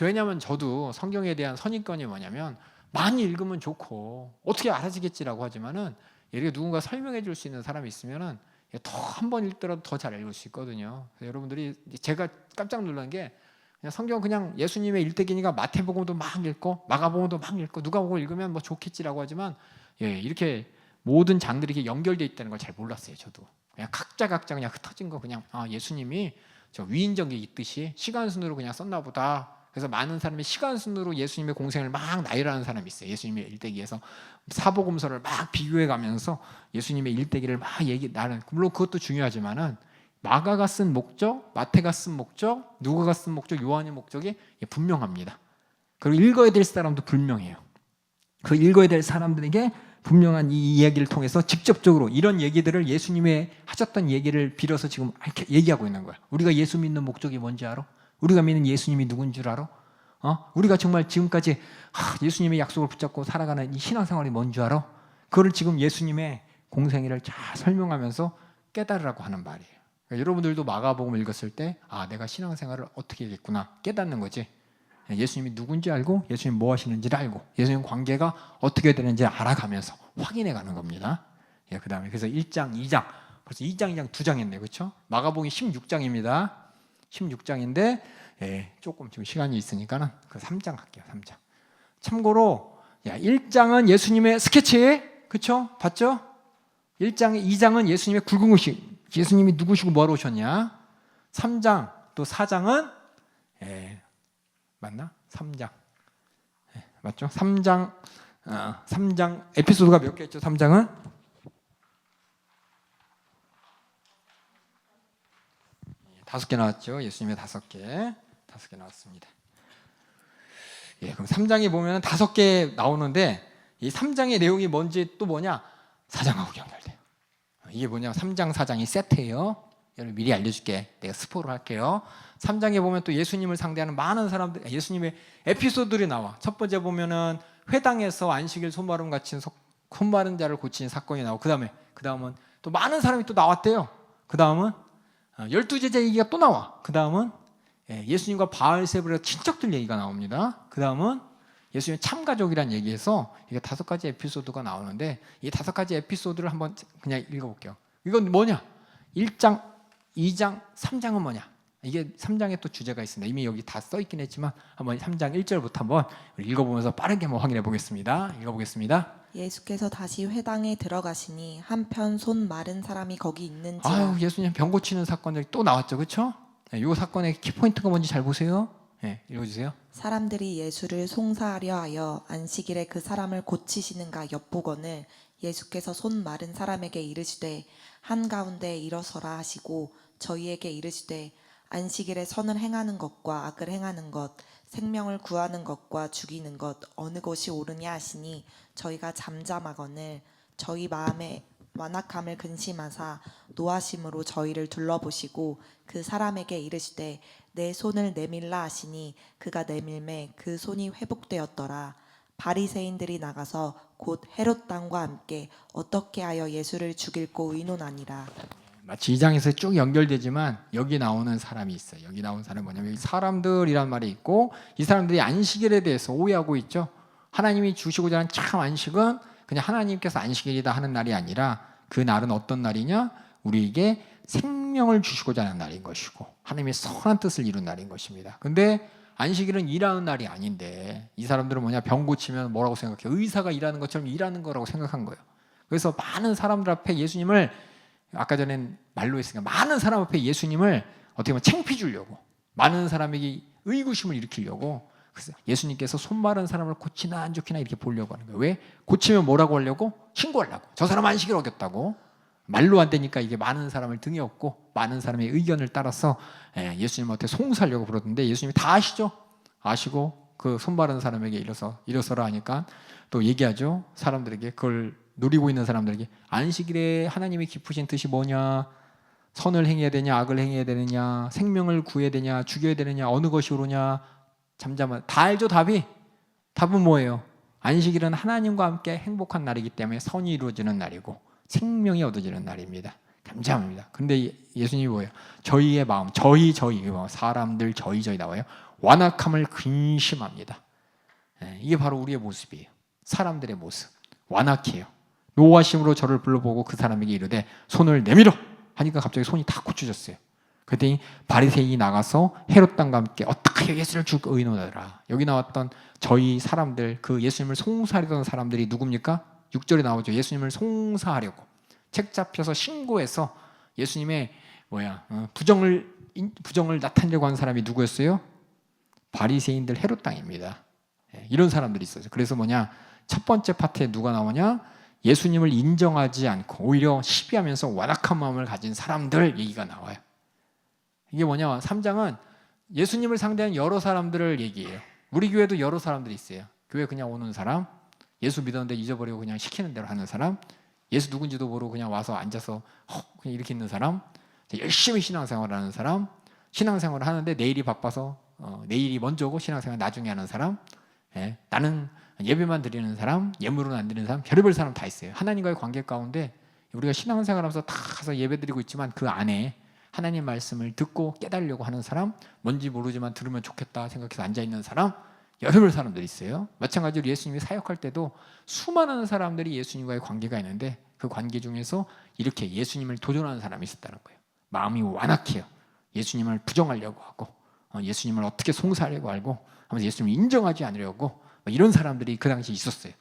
왜냐하면 저도 성경에 대한 선입견이 뭐냐면 많이 읽으면 좋고 어떻게 알아지겠지라고 하지만은 이렇게 누군가 설명해 줄 수 있는 사람이 있으면은 더 한 번 읽더라도 더 잘 읽을 수 있거든요. 여러분들이 제가 깜짝 놀란 게 그냥 성경 그냥 예수님의 일대기니까 마태복음도 막 읽고 마가복음도 막 읽고 누가복음 읽으면 뭐 좋겠지라고 하지만 이렇게 모든 장들이 이렇게 연결되어 있다는 걸 잘 몰랐어요. 저도 그냥 각자 그냥 흩어진 거 그냥 예수님이 저 위인전개 있듯이 시간 순으로 그냥 썼나 보다. 그래서 많은 사람이 시간 순으로 예수님의 공생을 막 나열하는 사람이 있어요. 예수님의 일대기에서 사복음서를 막 비교해 가면서 예수님의 일대기를 막 나는 물론 그것도 중요하지만은 마가가 쓴 목적, 마태가 쓴 목적, 누가가 쓴 목적, 요한의 목적이 분명합니다. 그리고 읽어야 될 사람도 분명해요. 그 읽어야 될 사람들에게 분명한 이 이야기를 통해서 직접적으로 이런 얘기들을 예수님의 하셨던 얘기를 빌어서 지금 이렇게 얘기하고 있는 거야. 우리가 예수 믿는 목적이 뭔지 알아? 우리가 믿는 예수님이 누군 줄 알아? 우리가 정말 지금까지 예수님의 약속을 붙잡고 살아가는 이 신앙생활이 뭔 줄 알아? 그걸 지금 예수님의 공생애를 잘 설명하면서 깨달으라고 하는 말이에요. 그러니까 여러분들도 마가복음 읽었을 때 내가 신앙생활을 어떻게 해야겠구나 깨닫는 거지. 예수님이 누군지 알고 예수님 뭐 하시는지를 알고 예수님 관계가 어떻게 되는지 알아가면서 확인해 가는 겁니다. 그 다음에 그래서 1장, 2장 벌써 2장, 2장 2장 했네. 그렇죠? 마가복음이 16장입니다. 16장인데 조금 지금 시간이 있으니까는 그 3장 할게요. 3장. 참고로 1장은 예수님의 스케치, 그렇죠? 봤죠? 1장, 2장은 예수님의 굵은 글씨, 예수님이 누구시고 뭐하러 오셨냐? 3장 또 4장은 맞나? 3장 맞죠? 3장 3장 에피소드가 몇 개 있죠? 3장은 5개 나왔죠. 예수님의 5개 나왔습니다. 그럼 3장에 보면 5개 나오는데 이 3장의 내용이 뭔지 또 뭐냐? 4장하고 연결돼요. 이게 뭐냐? 3장 4장이 세트예요. 여러분 미리 알려줄게. 내가 스포를 할게요. 3장에 보면 또 예수님을 상대하는 많은 사람들, 예수님의 에피소드들이 나와. 첫 번째 보면은 회당에서 안식일 손마름 같이 손마른 자를 고친 사건이 나오고, 그 다음은 또 많은 사람이 또 나왔대요. 그 다음은 12제자 얘기가 또 나와. 그 다음은 예수님과 바알세불의 친척들 얘기가 나옵니다. 그 다음은 예수님의 참가족이란 얘기에서 이게 5가지 에피소드가 나오는데 이 5가지 에피소드를 한번 그냥 읽어볼게요. 이건 뭐냐? 1장, 2장, 3장은 뭐냐? 이게 3장에 또 주제가 있습니다. 이미 여기 다 써있긴 했지만 한번 3장 1절부터 한번 읽어보면서 빠르게 한번 확인해 보겠습니다. 읽어보겠습니다. 예수께서 다시 회당에 들어가시니 한편 손 마른 사람이 거기 있는지라. 예수님 병 고치는 사건들이 또 나왔죠. 그렇죠? 이 사건의 키포인트가 뭔지 잘 보세요. 읽어주세요. 사람들이 예수를 송사하려 하여 안식일에 그 사람을 고치시는가 엿보거늘 예수께서 손 마른 사람에게 이르시되 한가운데 일어서라 하시고 저희에게 이르시되 안식일에 선을 행하는 것과 악을 행하는 것, 생명을 구하는 것과 죽이는 것 어느 것이 옳으냐 하시니 저희가 잠잠하거늘 저희 마음에 완악함을 근심하사 노하심으로 저희를 둘러보시고 그 사람에게 이르시되 내 손을 내밀라 하시니 그가 내밀매 그 손이 회복되었더라. 바리새인들이 나가서 곧 헤롯 당과 함께 어떻게 하여 예수를 죽일고 의논하니라. 마치 2장에서 쭉 연결되지만 여기 나오는 사람이 있어요. 여기 나오는 사람은 뭐냐면 사람들이란 말이 있고 이 사람들이 안식일에 대해서 오해하고 있죠. 하나님이 주시고자 하는 참 안식은 그냥 하나님께서 안식일이다 하는 날이 아니라 그 날은 어떤 날이냐? 우리에게 생명을 주시고자 하는 날인 것이고 하나님의 선한 뜻을 이룬 날인 것입니다. 근데 안식일은 일하는 날이 아닌데 이 사람들은 뭐냐? 병 고치면 뭐라고 생각해? 의사가 일하는 것처럼 일하는 거라고 생각한 거예요. 그래서 많은 사람들 앞에 예수님을 아까 전에 말로 했으니까 많은 사람 앞에 예수님을 어떻게 보면 창피 주려고 많은 사람에게 의구심을 일으키려고 그래서 예수님께서 손 마른 사람을 고치나 안 좋기나 이렇게 보려고 하는 거예요. 왜? 고치면 뭐라고 하려고? 신고하려고. 저 사람 안식일 어겼다고. 말로 안 되니까 이게 많은 사람을 등에 업고 많은 사람의 의견을 따라서 예수님한테 송사하려고 그러던데 예수님이 다 아시죠? 아시고 그 손 마른 사람에게 일어서라 하니까 또 얘기하죠. 사람들에게 그걸 누리고 있는 사람들에게 안식일에 하나님의 깊으신 뜻이 뭐냐? 선을 행해야 되냐 악을 행해야 되느냐 생명을 구해야 되냐 죽여야 되느냐 어느 것이 옳으냐 잠잠한 다 알죠. 답은 뭐예요? 안식일은 하나님과 함께 행복한 날이기 때문에 선이 이루어지는 날이고 생명이 얻어지는 날입니다. 잠잠합니다. 그런데 예수님이 뭐예요? 저희의 마음 저희 사람들 저희 나와요. 완악함을 근심합니다. 이게 바로 우리의 모습이에요. 사람들의 모습 완악해요. 노하심으로 저를 불러보고 그 사람에게 이르되 손을 내밀어 하니까 갑자기 손이 다 고쳐졌어요. 그랬더니 바리새인이 나가서 헤롯 당과 함께 어떻게 예수를 줄 의논하더라. 여기 나왔던 저희 사람들 그 예수님을 송사하려던 사람들이 누굽니까? 6절에 나오죠. 예수님을 송사하려고 책 잡혀서 신고해서 예수님의 부정을 나타내려고 하는 사람이 누구였어요? 바리새인들 헤롯 당입니다. 이런 사람들이 있어요. 그래서 첫 번째 파트에 누가 나오냐? 예수님을 인정하지 않고 오히려 시비하면서 완악한 마음을 가진 사람들 얘기가 나와요. 이게 3장은 예수님을 상대한 여러 사람들을 얘기해요. 우리 교회도 여러 사람들이 있어요. 교회 그냥 오는 사람, 예수 믿었는데 잊어버리고 그냥 시키는 대로 하는 사람, 예수 누군지도 모르고 그냥 와서 앉아서 그냥 이렇게 있는 사람, 열심히 신앙생활을 하는 사람, 신앙생활을 하는데 내일이 바빠서 내일이 먼저고 신앙생활 나중에 하는 사람, 나는 예배만 드리는 사람, 예물은 안 드리는 사람, 별의별 사람 다 있어요. 하나님과의 관계 가운데 우리가 신앙생활하면서 다 가서 예배 드리고 있지만 그 안에 하나님 말씀을 듣고 깨달으려고 하는 사람, 뭔지 모르지만 들으면 좋겠다 생각해서 앉아있는 사람, 여러별 사람들이 있어요. 마찬가지로 예수님이 사역할 때도 수많은 사람들이 예수님과의 관계가 있는데 그 관계 중에서 이렇게 예수님을 도전하는 사람이 있었다는 거예요. 마음이 완악해요. 예수님을 부정하려고 하고 예수님을 어떻게 송사하려고 하고 하면서 예수님을 인정하지 않으려고 이런 사람들이 그 당시에 있었어요.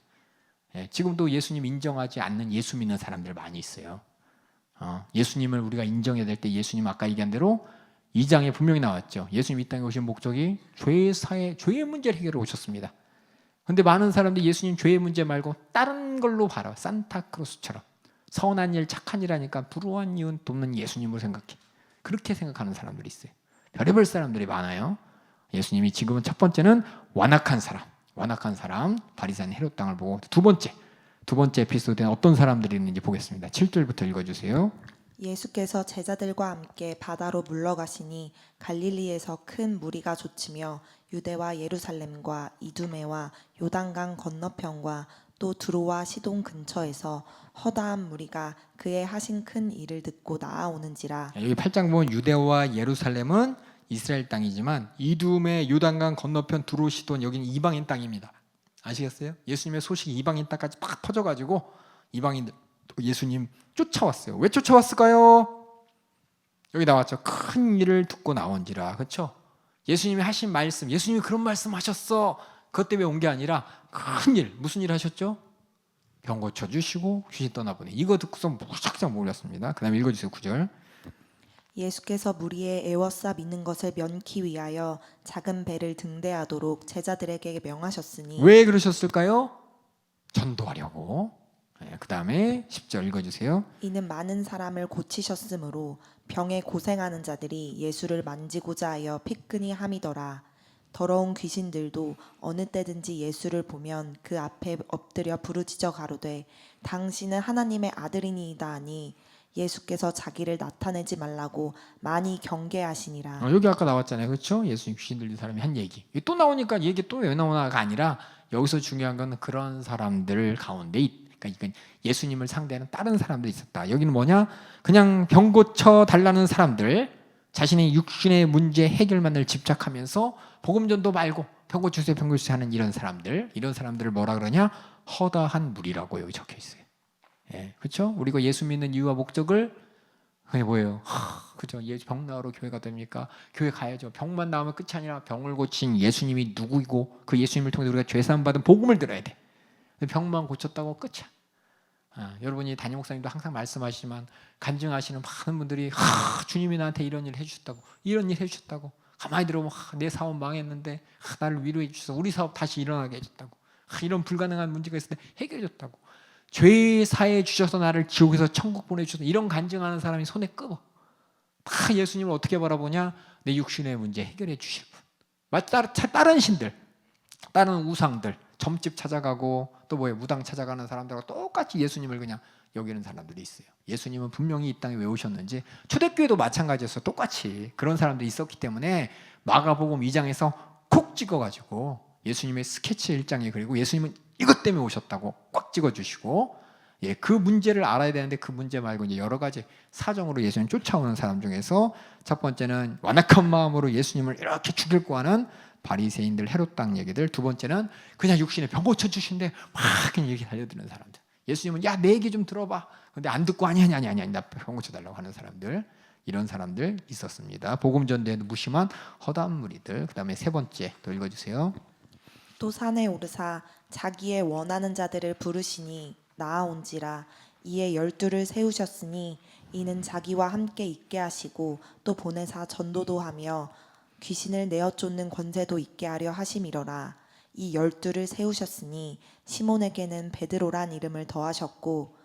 지금도 예수님 인정하지 않는 예수 믿는 사람들 많이 있어요. 예수님을 우리가 인정해야 될 때 예수님 아까 얘기한 대로 2장에 분명히 나왔죠. 예수님 이 땅에 오신 목적이 죄의 문제를 해결해 오셨습니다. 그런데 많은 사람들이 예수님 죄의 문제 말고 다른 걸로 봐라. 산타크로스처럼 선한 일 착한 일 하니까 불우한 이웃 돕는 예수님으로 생각해. 그렇게 생각하는 사람들이 있어요. 별의별 사람들이 많아요. 예수님이 지금은 첫 번째는 완악한 사람 바리새인 헤롯 당을 보고 두 번째 에피소드에는 어떤 사람들이 있는지 보겠습니다. 7절부터 읽어주세요. 예수께서 제자들과 함께 바다로 물러가시니 갈릴리에서 큰 무리가 쫓으며 유대와 예루살렘과 이두메와 요단강 건너편과 또 두로와 시돈 근처에서 허다한 무리가 그의 하신 큰 일을 듣고 나아오는지라. 여기 8장 보면 유대와 예루살렘은 이스라엘 땅이지만 이두메 요단강 건너편 두로 시돈 여기는 이방인 땅입니다. 아시겠어요? 예수님의 소식이 이방인 땅까지 팍 퍼져가지고 이방인들 예수님 쫓아왔어요. 왜 쫓아왔을까요? 여기 나왔죠. 큰 일을 듣고 나온지라. 그렇죠? 예수님이 하신 말씀, 예수님이 그런 말씀 하셨어. 그것 때문에 온 게 아니라 큰 일, 무슨 일 하셨죠? 병 고쳐주시고 귀신 떠나보내. 이거 듣고서 무작정 몰랐습니다. 그 다음에 읽어주세요. 9절. 예수께서 무리의 애워싸 믿는 것을 면키 위하여 작은 배를 등대하도록 제자들에게 명하셨으니. 왜 그러셨을까요? 전도하려고. 그 다음에 10절 읽어주세요. 이는 많은 사람을 고치셨으므로 병에 고생하는 자들이 예수를 만지고자 하여 피끈이 함이더라. 더러운 귀신들도 어느 때든지 예수를 보면 그 앞에 엎드려 부르짖어 가로되 당신은 하나님의 아들이니이다 하니 예수께서 자기를 나타내지 말라고 많이 경계하시니라. 여기 아까 나왔잖아요. 그렇죠? 예수님 귀신 들린 사람이 한 얘기. 또 나오니까 얘기 또 왜 나오나가 아니라 여기서 중요한 건 그런 사람들 가운데 그러니까 이건 예수님을 상대하는 다른 사람들이 있었다. 여기는 뭐냐? 그냥 병 고쳐 달라는 사람들, 자신의 육신의 문제 해결만을 집착하면서 복음 전도 말고 병 고치세요 하는 이런 사람들을 뭐라 그러냐? 허다한 무리라고 여기 적혀 있어요. 그렇죠? 우리가 예수 믿는 이유와 목적을 그게 뭐예요? 그죠? 병 나으러 교회가 됩니까? 교회 가야죠. 병만 나오면 끝이 아니라 병을 고친 예수님이 누구이고 그 예수님을 통해 우리가 죄사함 받은 복음을 들어야 돼. 병만 고쳤다고 끝이야. 여러분이 담임 목사님도 항상 말씀하시지만 간증하시는 많은 분들이 주님이 나한테 이런 일 해주셨다고 가만히 들어보면 내 사업 망했는데 나를 위로해 주셔서 우리 사업 다시 일어나게 해줬다고, 이런 불가능한 문제가 있을 때 해결해 줬다고, 죄 사해 주셔서 나를 지옥에서 천국 보내주셔서, 이런 간증하는 사람이 손에 끄어. 다 예수님을 어떻게 바라보냐? 내 육신의 문제 해결해 주실 분. 다른 신들, 다른 우상들, 점집 찾아가고 또 무당 찾아가는 사람들하고 똑같이 예수님을 그냥 여기는 사람들이 있어요. 예수님은 분명히 이 땅에 왜 오셨는지, 초대교회도 마찬가지였어요. 똑같이 그런 사람들이 있었기 때문에 마가복음 2장에서 콕 찍어가지고 예수님의 스케치 1장에 그리고 예수님은 이것 때문에 오셨다고 꽉 찍어주시고, 그 문제를 알아야 되는데 그 문제 말고 이제 여러 가지 사정으로 예수님 쫓아오는 사람 중에서 첫 번째는 완악한 마음으로 예수님을 이렇게 죽이려고 하는 바리새인들, 헤롯 당 얘기들. 두 번째는 그냥 육신에 병 고쳐 주신데 막 그냥 얘기 달려드는 사람들. 예수님은 야, 내 얘기 좀 들어봐. 근데 안 듣고 아니 나 병 고쳐 달라고 하는 사람들. 이런 사람들 있었습니다. 복음 전도에도 무심한 허다한 무리들. 그다음에 세 번째 또 읽어주세요. 또 산에 오르사 자기의 원하는 자들을 부르시니 나아온지라. 이에 12를 세우셨으니 이는 자기와 함께 있게 하시고 또 보내사 전도도 하며 귀신을 내어 쫓는 권세도 있게 하려 하심이러라. 이 12를 세우셨으니 시몬에게는 베드로란 이름을 더하셨고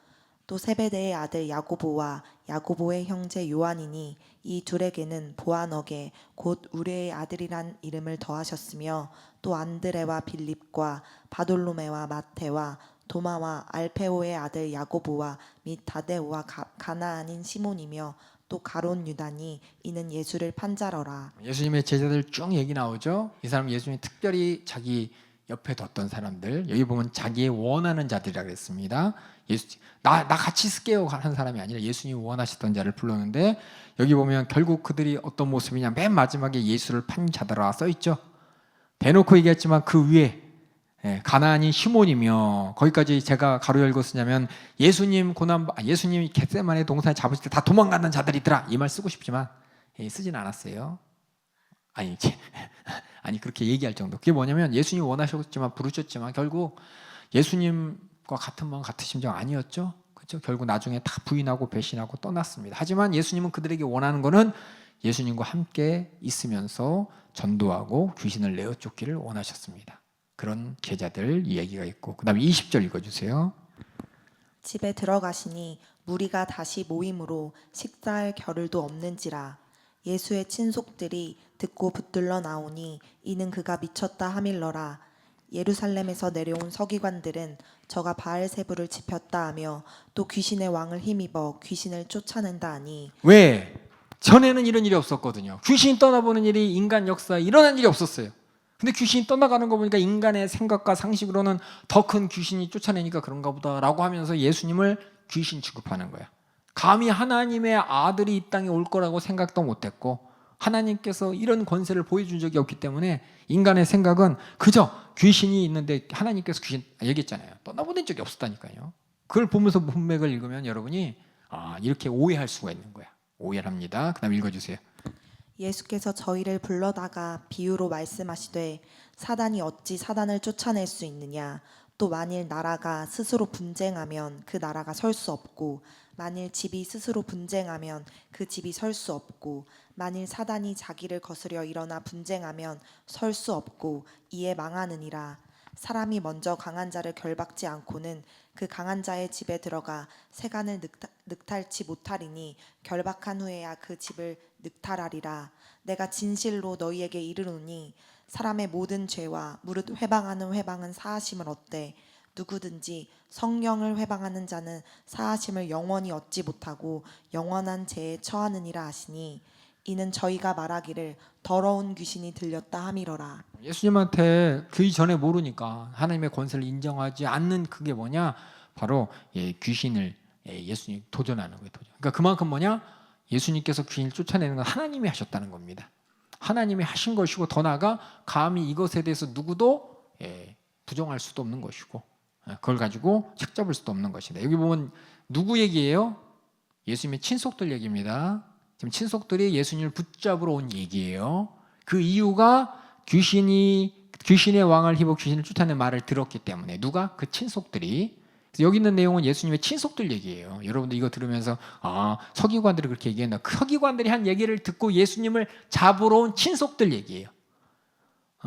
또 세베대의 아들 야고보와 야고보의 형제 요한이니 이 둘에게는 보아너게 곧 우레의 아들이란 이름을 더하셨으며 또 안드레와 빌립과 바돌로메와 마테와 도마와 알페오의 아들 야고보와 및 다데오와 가나안인 시몬이며 또 가론 유다니 이는 예수를 판자러라. 예수님의 제자들 쭉 얘기 나오죠. 이 사람 예수님이 특별히 자기 옆에 뒀던 사람들, 여기 보면 자기의 원하는 자들이라 그랬습니다. 나 같이 있을게요 하는 사람이 아니라 예수님이 원하셨던 자를 불렀는데, 여기 보면 결국 그들이 어떤 모습이냐, 맨 마지막에 예수를 판 자들아 써있죠. 대놓고 얘기했지만 그 위에 가나안인 시몬이며, 거기까지 제가 가로 열고 쓰냐면 예수님이 겟세마네 동산에 잡으실 때 다 도망가는 자들이더라, 이 말 쓰고 싶지만 쓰진 않았어요. 아니 그렇게 얘기할 정도. 그게 뭐냐면 예수님 원하셨지만 부르셨지만 결국 예수님과 같은 마음 같은 심정 아니었죠. 그렇죠? 결국 나중에 다 부인하고 배신하고 떠났습니다. 하지만 예수님은 그들에게 원하는 거는 예수님과 함께 있으면서 전도하고 귀신을 내어 쫓기를 원하셨습니다. 그런 제자들 이야기가 있고, 그 다음에 20절 읽어주세요. 집에 들어가시니 무리가 다시 모임으로 식사할 겨를도 없는지라. 예수의 친속들이 듣고 붙들러 나오니 이는 그가 미쳤다 하밀러라. 예루살렘에서 내려온 서기관들은 저가 바알세불을 지폈다 하며 또 귀신의 왕을 힘입어 귀신을 쫓아낸다 하니. 왜? 전에는 이런 일이 없었거든요. 귀신이 떠나보는 일이 인간 역사에 일어난 일이 없었어요. 근데 귀신이 떠나가는 거 보니까 인간의 생각과 상식으로는 더 큰 귀신이 쫓아내니까 그런가 보다라고 하면서 예수님을 귀신 취급하는 거야. 감히 하나님의 아들이 이 땅에 올 거라고 생각도 못했고, 하나님께서 이런 권세를 보여준 적이 없기 때문에 인간의 생각은 그저 귀신이 있는데, 하나님께서 귀신 얘기했잖아요. 떠나보낸 적이 없었다니까요. 그걸 보면서 문맥을 읽으면 여러분이 이렇게 오해할 수가 있는 거야. 오해를 합니다. 그 다음 읽어주세요. 예수께서 저희를 불러다가 비유로 말씀하시되 사단이 어찌 사단을 쫓아낼 수 있느냐. 또 만일 나라가 스스로 분쟁하면 그 나라가 설 수 없고, 만일 집이 스스로 분쟁하면 그 집이 설 수 없고, 만일 사단이 자기를 거스려 일어나 분쟁하면 설 수 없고 이에 망하느니라. 사람이 먼저 강한 자를 결박지 않고는 그 강한 자의 집에 들어가 세간을 늑탈치 못하리니 결박한 후에야 그 집을 늑탈하리라. 내가 진실로 너희에게 이르노니 사람의 모든 죄와 무릇 회방하는 회방은 사하심을 얻되 누구든지 성령을 회방하는 자는 사하심을 영원히 얻지 못하고 영원한 죄에 처하느니라 하시니 이는 저희가 말하기를 더러운 귀신이 들렸다 함이러라. 예수님한테 그 이전에 모르니까 하나님의 권세를 인정하지 않는 그게 뭐냐? 바로 귀신을 예수님 도전하는 거예요. 그러니까 그만큼 뭐냐? 예수님께서 귀신을 쫓아내는 건 하나님이 하셨다는 겁니다. 하나님이 하신 것이고, 더 나아가 감히 이것에 대해서 누구도 부정할 수도 없는 것이고, 그걸 가지고 책잡을 수도 없는 것이다. 여기 보면 누구 얘기예요? 예수님의 친속들 얘기입니다. 지금 친속들이 예수님을 붙잡으러 온 얘기예요. 그 이유가 귀신의 왕을 힘입어 귀신을 쫓아내는 말을 들었기 때문에. 누가? 그 친속들이. 여기 있는 내용은 예수님의 친속들 얘기예요. 여러분들 이거 들으면서 서기관들이 그렇게 얘기했나? 그 서기관들이 한 얘기를 듣고 예수님을 잡으러 온 친속들 얘기예요.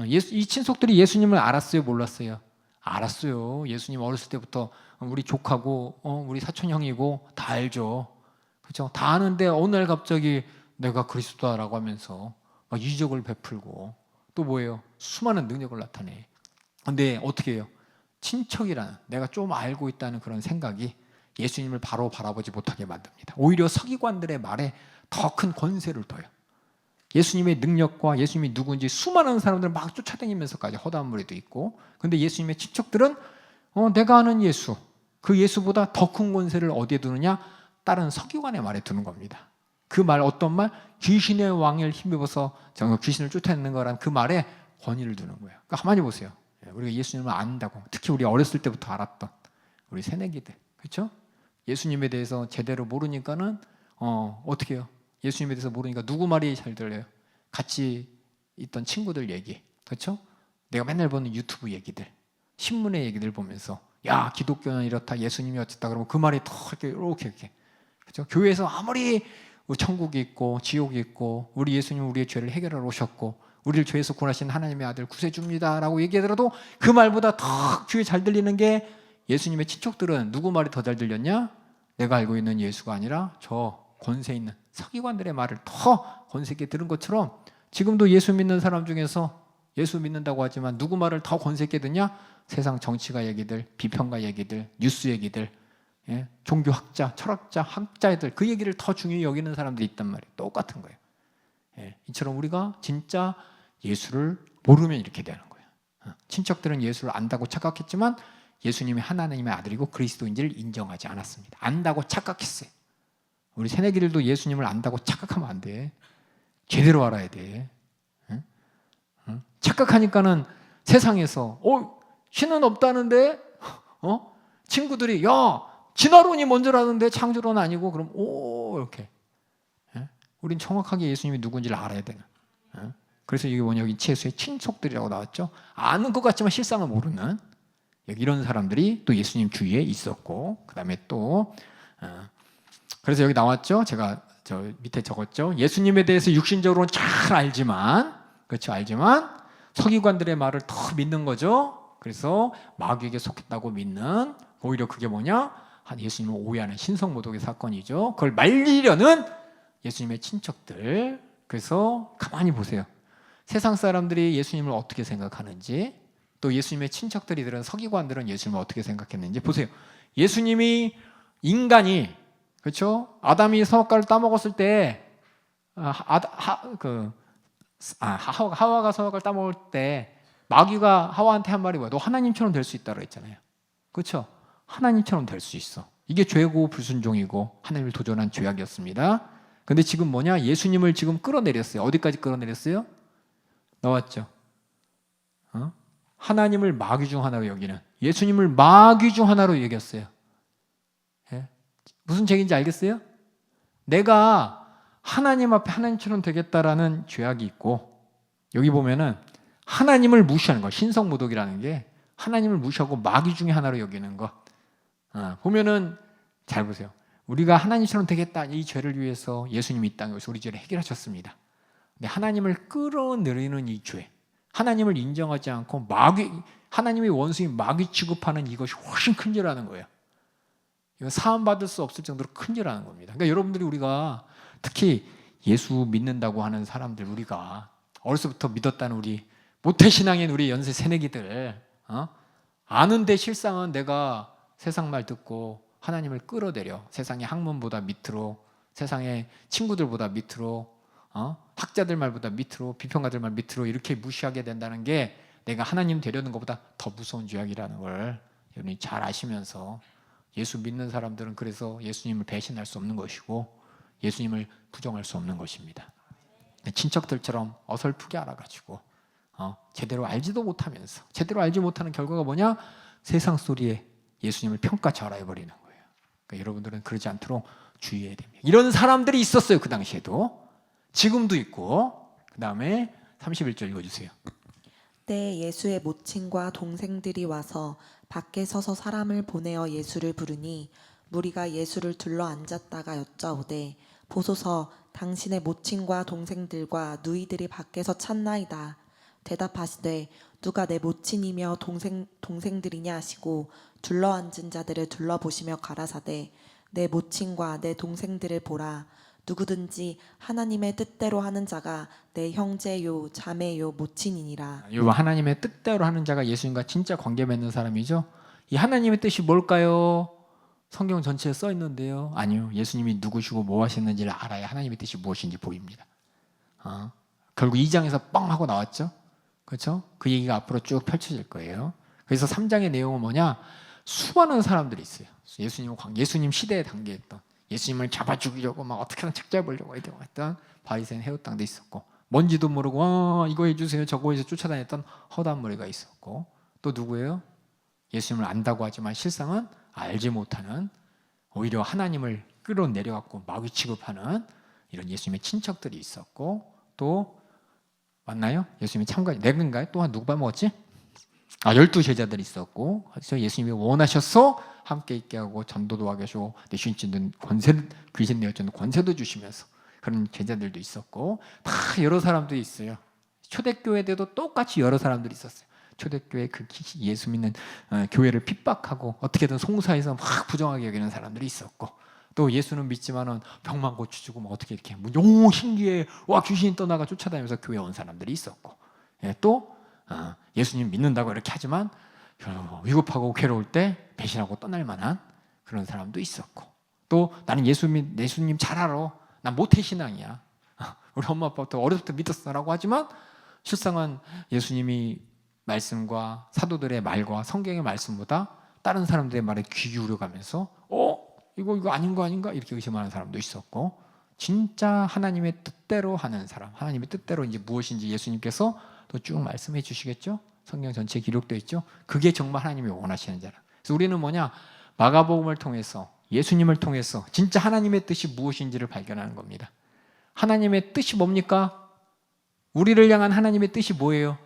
이 친속들이 예수님을 알았어요, 몰랐어요? 알았어요. 예수님 어렸을 때부터 우리 족하고 우리 사촌 형이고 다 알죠. 그렇죠? 다 아는데 어느 날 갑자기 내가 그리스도다라고 하면서 막 이적을 베풀고 또 뭐예요? 수많은 능력을 나타내. 근데 어떻게 해요? 친척이라는 내가 좀 알고 있다는 그런 생각이 예수님을 바로 바라보지 못하게 만듭니다. 오히려 서기관들의 말에 더 큰 권세를 둬요. 예수님의 능력과 예수님이 누군지 수많은 사람들을 막 쫓아다니면서까지 허다한 무리도 있고, 근데 예수님의 친척들은 내가 아는 예수, 그 예수보다 더 큰 권세를 어디에 두느냐? 다른 서기관의 말에 두는 겁니다. 그 말 어떤 말? 귀신의 왕을 힘입어서 귀신을 쫓아내는 거란 그 말에 권위를 두는 거예요. 그러니까 가만히 보세요. 우리가 예수님을 안다고, 특히 우리 어렸을 때부터 알았던 우리 새내기들, 그렇죠? 예수님에 대해서 제대로 모르니까는 어떻게 해요? 예수님에 대해서 모르니까 누구 말이 잘 들려요? 같이 있던 친구들 얘기, 그렇죠? 내가 맨날 보는 유튜브 얘기들, 신문의 얘기들 보면서 야, 기독교는 이렇다, 예수님이 어쨌다 그러면 그 말이 더 이렇게 그렇죠? 교회에서 아무리 천국이 있고 지옥이 있고 우리 예수님은 우리의 죄를 해결하러 오셨고 우리를 죄에서 구원하신 하나님의 아들 구세주입니다라고 얘기하더라도 그 말보다 더 귀에 잘 들리는 게 예수님의 친척들은 누구 말이 더 잘 들렸냐? 내가 알고 있는 예수가 아니라 저 권세 있는 서기관들의 말을 더 권세 있게 들은 것처럼 지금도 예수 믿는 사람 중에서 예수 믿는다고 하지만 누구 말을 더 권세 있게 듣냐? 세상 정치가 얘기들, 비평가 얘기들, 뉴스 얘기들, 종교학자, 철학자, 학자들 그 얘기를 더 중요히 여기는 사람들이 있단 말이에요. 똑같은 거예요. 이처럼 우리가 진짜 예수를 모르면 이렇게 되는 거예요. 친척들은 예수를 안다고 착각했지만 예수님이 하나님의 아들이고 그리스도인지를 인정하지 않았습니다. 안다고 착각했어요. 우리 새내기들도 예수님을 안다고 착각하면 안 돼. 제대로 알아야 돼. 착각하니까는 세상에서 신은 없다는데 친구들이 야 진화론이 먼저라는데 창조론은 아니고 그럼 이렇게. 우린 정확하게 예수님이 누군지를 알아야 되는. 그래서 이게 뭐냐, 여기 채수의 친속들이라고 나왔죠. 아는 것 같지만 실상을 모르는 이런 사람들이 또 예수님 주위에 있었고, 그 다음에 또 그래서 여기 나왔죠. 제가 저 밑에 적었죠. 예수님에 대해서 육신적으로는 잘 알지만, 그렇죠, 알지만 서기관들의 말을 더 믿는 거죠. 그래서 마귀에게 속했다고 믿는, 오히려 그게 뭐냐, 예수님을 오해하는 신성모독의 사건이죠. 그걸 말리려는 예수님의 친척들. 그래서 가만히 보세요. 세상 사람들이 예수님을 어떻게 생각하는지, 또 예수님의 친척들이들은 서기관들은 예수님을 어떻게 생각했는지 보세요. 예수님이 인간이, 그렇죠? 아담이 선악과를 따먹었을 때 하와가 선악과를 따먹을 때 마귀가 하와한테 한 말이 뭐야? 너 하나님처럼 될 수 있다고 했잖아요. 그렇죠? 하나님처럼 될 수 있어. 이게 죄고 불순종이고 하나님을 도전한 죄악이었습니다. 근데 지금 뭐냐? 예수님을 지금 끌어내렸어요. 어디까지 끌어내렸어요? 나왔죠. 하나님을 마귀 중 하나로 여기는, 예수님을 마귀 중 하나로 여겼어요. 무슨 죄인지 알겠어요? 내가 하나님 앞에 하나님처럼 되겠다라는 죄악이 있고, 여기 보면은 하나님을 무시하는 거, 신성모독이라는 게 하나님을 무시하고 마귀 중에 하나로 여기는 것. 보면은 잘 보세요. 우리가 하나님처럼 되겠다, 이 죄를 위해서 예수님이 이 땅에 오셔서 우리 죄를 해결하셨습니다. 근데 하나님을 끌어내리는 이 죄, 하나님을 인정하지 않고 하나님의 원수인 마귀 취급하는 이것이 훨씬 큰 죄라는 거예요. 이건 사함받을 수 없을 정도로 큰 죄라는 겁니다. 그러니까 여러분들이, 우리가 특히 예수 믿는다고 하는 사람들, 우리가 어렸을 때부터 믿었다는 우리 모태신앙인 우리 연세 새내기들, 아는데 실상은 내가 세상 말 듣고 하나님을 끌어내려 세상의 학문보다 밑으로, 세상의 친구들보다 밑으로, 학자들 말보다 밑으로, 비평가들 말 밑으로 이렇게 무시하게 된다는 게 내가 하나님 되려는 것보다 더 무서운 죄악이라는 걸 여러분이 잘 아시면서, 예수 믿는 사람들은 그래서 예수님을 배신할 수 없는 것이고 예수님을 부정할 수 없는 것입니다. 친척들처럼 어설프게 알아가지고 제대로 알지도 못하면서, 제대로 알지 못하는 결과가 뭐냐? 세상 소리에 예수님을 평가절하해버리는 거예요. 그러니까 여러분들은 그러지 않도록 주의해야 됩니다. 이런 사람들이 있었어요. 그 당시에도, 지금도 있고. 그 다음에 31절 읽어주세요. 그때 예수의 모친과 동생들이 와서 밖에 서서 사람을 보내어 예수를 부르니 무리가 예수를 둘러 앉았다가 여짜오되 보소서 당신의 모친과 동생들과 누이들이 밖에서 찾나이다. 대답하시되 누가 내 모친이며 동생들이냐 하시고 둘러앉은 자들을 둘러보시며 가라사대 내 모친과 내 동생들을 보라. 누구든지 하나님의 뜻대로 하는 자가 내 형제요 자매요 모친이니라. 이 하나님의 뜻대로 하는 자가 예수님과 진짜 관계 맺는 사람이죠. 이 하나님의 뜻이 뭘까요? 성경 전체에 써 있는데요. 아니요. 예수님이 누구시고 뭐 하셨는지를 알아야 하나님의 뜻이 무엇인지 보입니다. 결국 2장에서 뻥 하고 나왔죠. 그렇죠? 그 얘기가 앞으로 쭉 펼쳐질 거예요. 그래서 3장의 내용은 뭐냐? 수많은 사람들이 있어요. 예수님 시대에 담겨있던 예수님을 잡아 죽이려고 막 어떻게든 책 잡으려고 했던 바리새인 헤롯당도 있었고 뭔지도 모르고 이거 해주세요 저거 해서 쫓아다녔던 허다한 무리가 있었고 또 누구예요? 예수님을 안다고 하지만 실상은 알지 못하는 오히려 하나님을 끌어내려갖고 마귀 취급하는 이런 예수님의 친척들이 있었고 또 맞나요? 예수님이 참가 내근가요? 또 한 누구 봐먹었지? 12 제자들이 있었고 그래서 예수님이 원하셔서 함께 있게 하고 전도도 하게 하시고 내신 ጭ는 귀신 내어주는 권세도 주시면서 그런 제자들도 있었고 다 여러 사람들이 있어요. 초대교회에도 똑같이 여러 사람들이 있었어요. 초대교회 그 예수 믿는 교회를 핍박하고 어떻게든 송사해서 막 부정하게 여기는 사람들이 있었고 또 예수는 믿지만은 병만 고쳐주고 뭐 어떻게 이렇게 오 신기해 와 귀신이 떠나가 쫓아다니면서 교회 온 사람들이 있었고 또 예수님 믿는다고 이렇게 하지만 위급하고 괴로울 때 배신하고 떠날 만한 그런 사람도 있었고 또 나는 예수님 잘 알아 난 모태신앙이야 우리 엄마 아빠부터 어렸을 때 믿었어라고 하지만 실상은 예수님이 말씀과 사도들의 말과 성경의 말씀보다 다른 사람들의 말에 귀 기울여가면서 이거 아닌 거 아닌가 이렇게 의심하는 사람도 있었고 진짜 하나님의 뜻대로 하는 사람 하나님의 뜻대로 이제 무엇인지 예수님께서 또 쭉 말씀해 주시겠죠. 성경 전체에 기록되어 있죠. 그게 정말 하나님이 원하시는 자라. 그래서 우리는 뭐냐 마가복음을 통해서 예수님을 통해서 진짜 하나님의 뜻이 무엇인지를 발견하는 겁니다. 하나님의 뜻이 뭡니까? 우리를 향한 하나님의 뜻이 뭐예요?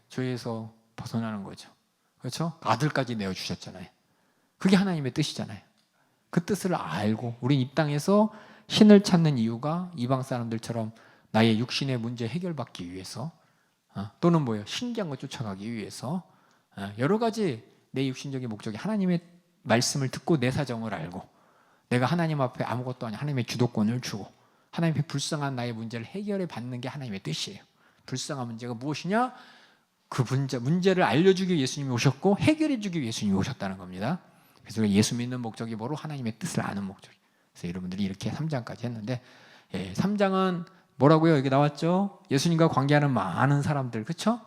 죄에서 벗어나는 거죠. 그렇죠? 아들까지 내어주셨잖아요. 그게 하나님의 뜻이잖아요. 그 뜻을 알고 우린 이 땅에서 신을 찾는 이유가 이방 사람들처럼 나의 육신의 문제 해결받기 위해서 또는 뭐예요? 신기한 거 쫓아가기 위해서 여러 가지 내 육신적인 목적이 하나님의 말씀을 듣고 내 사정을 알고 내가 하나님 앞에 아무것도 아닌 하나님의 주도권을 주고 하나님의 불쌍한 나의 문제를 해결해 받는 게 하나님의 뜻이에요. 불쌍한 문제가 무엇이냐? 그 문제를 알려주기 위해 예수님이 오셨고 해결해 주기 위해 예수님이 오셨다는 겁니다. 그래서 예수 믿는 목적이 뭐로? 하나님의 뜻을 아는 목적이에요. 그래서 여러분들이 이렇게 3장까지 했는데 3장은 뭐라고요? 여기 나왔죠? 예수님과 관계하는 많은 사람들 그렇죠?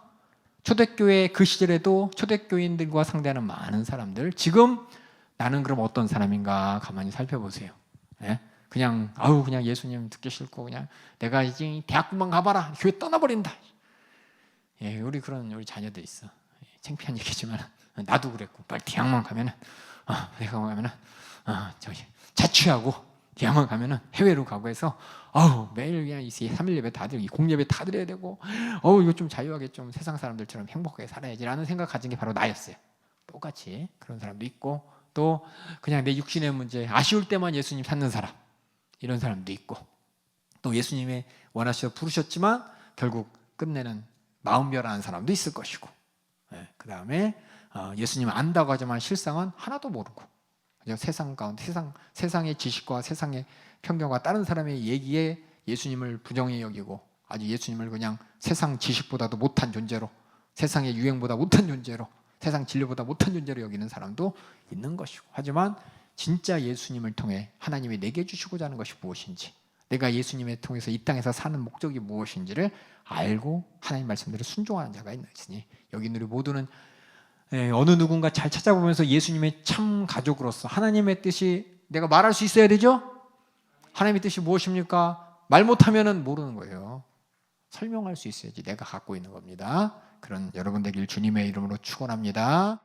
초대교회 그 시절에도 초대교인들과 상대하는 많은 사람들 지금 나는 그럼 어떤 사람인가 가만히 살펴보세요. 그냥 예수님 듣기 싫고 그냥 내가 이제 대학교만 가봐라 교회 떠나버린다. 우리 자녀들 있어. 창피한 얘기지만 나도 그랬고 빨리 대학만 가면은 대학만 가면은 자취하고 대학만 가면은 해외로 가고 해서 매일 그냥 3일 예배 다 드리고 공예배 다 드려야 되고 이거 좀 자유하게 좀 세상 사람들처럼 행복하게 살아야지라는 생각 가진 게 바로 나였어요. 똑같이 그런 사람도 있고 또 그냥 내 육신의 문제 아쉬울 때만 예수님 찾는 사람 이런 사람도 있고 또 예수님의 원하셔서 부르셨지만 결국 끝내는 마음 변하는 사람도 있을 것이고 그 다음에 예수님 안다고 하지만 실상은 하나도 모르고 그냥 세상 가운데 세상의 지식과 세상의 편견과 다른 사람의 얘기에 예수님을 부정히 여기고 아주 예수님을 그냥 세상 지식보다도 못한 존재로 세상의 유행보다 못한 존재로 세상 진리보다 못한 존재로 여기는 사람도 있는 것이고 하지만 진짜 예수님을 통해 하나님이 내게 주시고자 하는 것이 무엇인지 내가 예수님을 통해서 이 땅에서 사는 목적이 무엇인지를 알고 하나님 말씀대로 순종하는 자가 있으니 여기 우리 모두는 어느 누군가 잘 찾아보면서 예수님의 참 가족으로서 하나님의 뜻이 내가 말할 수 있어야 되죠? 하나님의 뜻이 무엇입니까? 말 못하면 모르는 거예요. 설명할 수 있어야지 내가 갖고 있는 겁니다. 그런 여러분 되길 주님의 이름으로 축원합니다.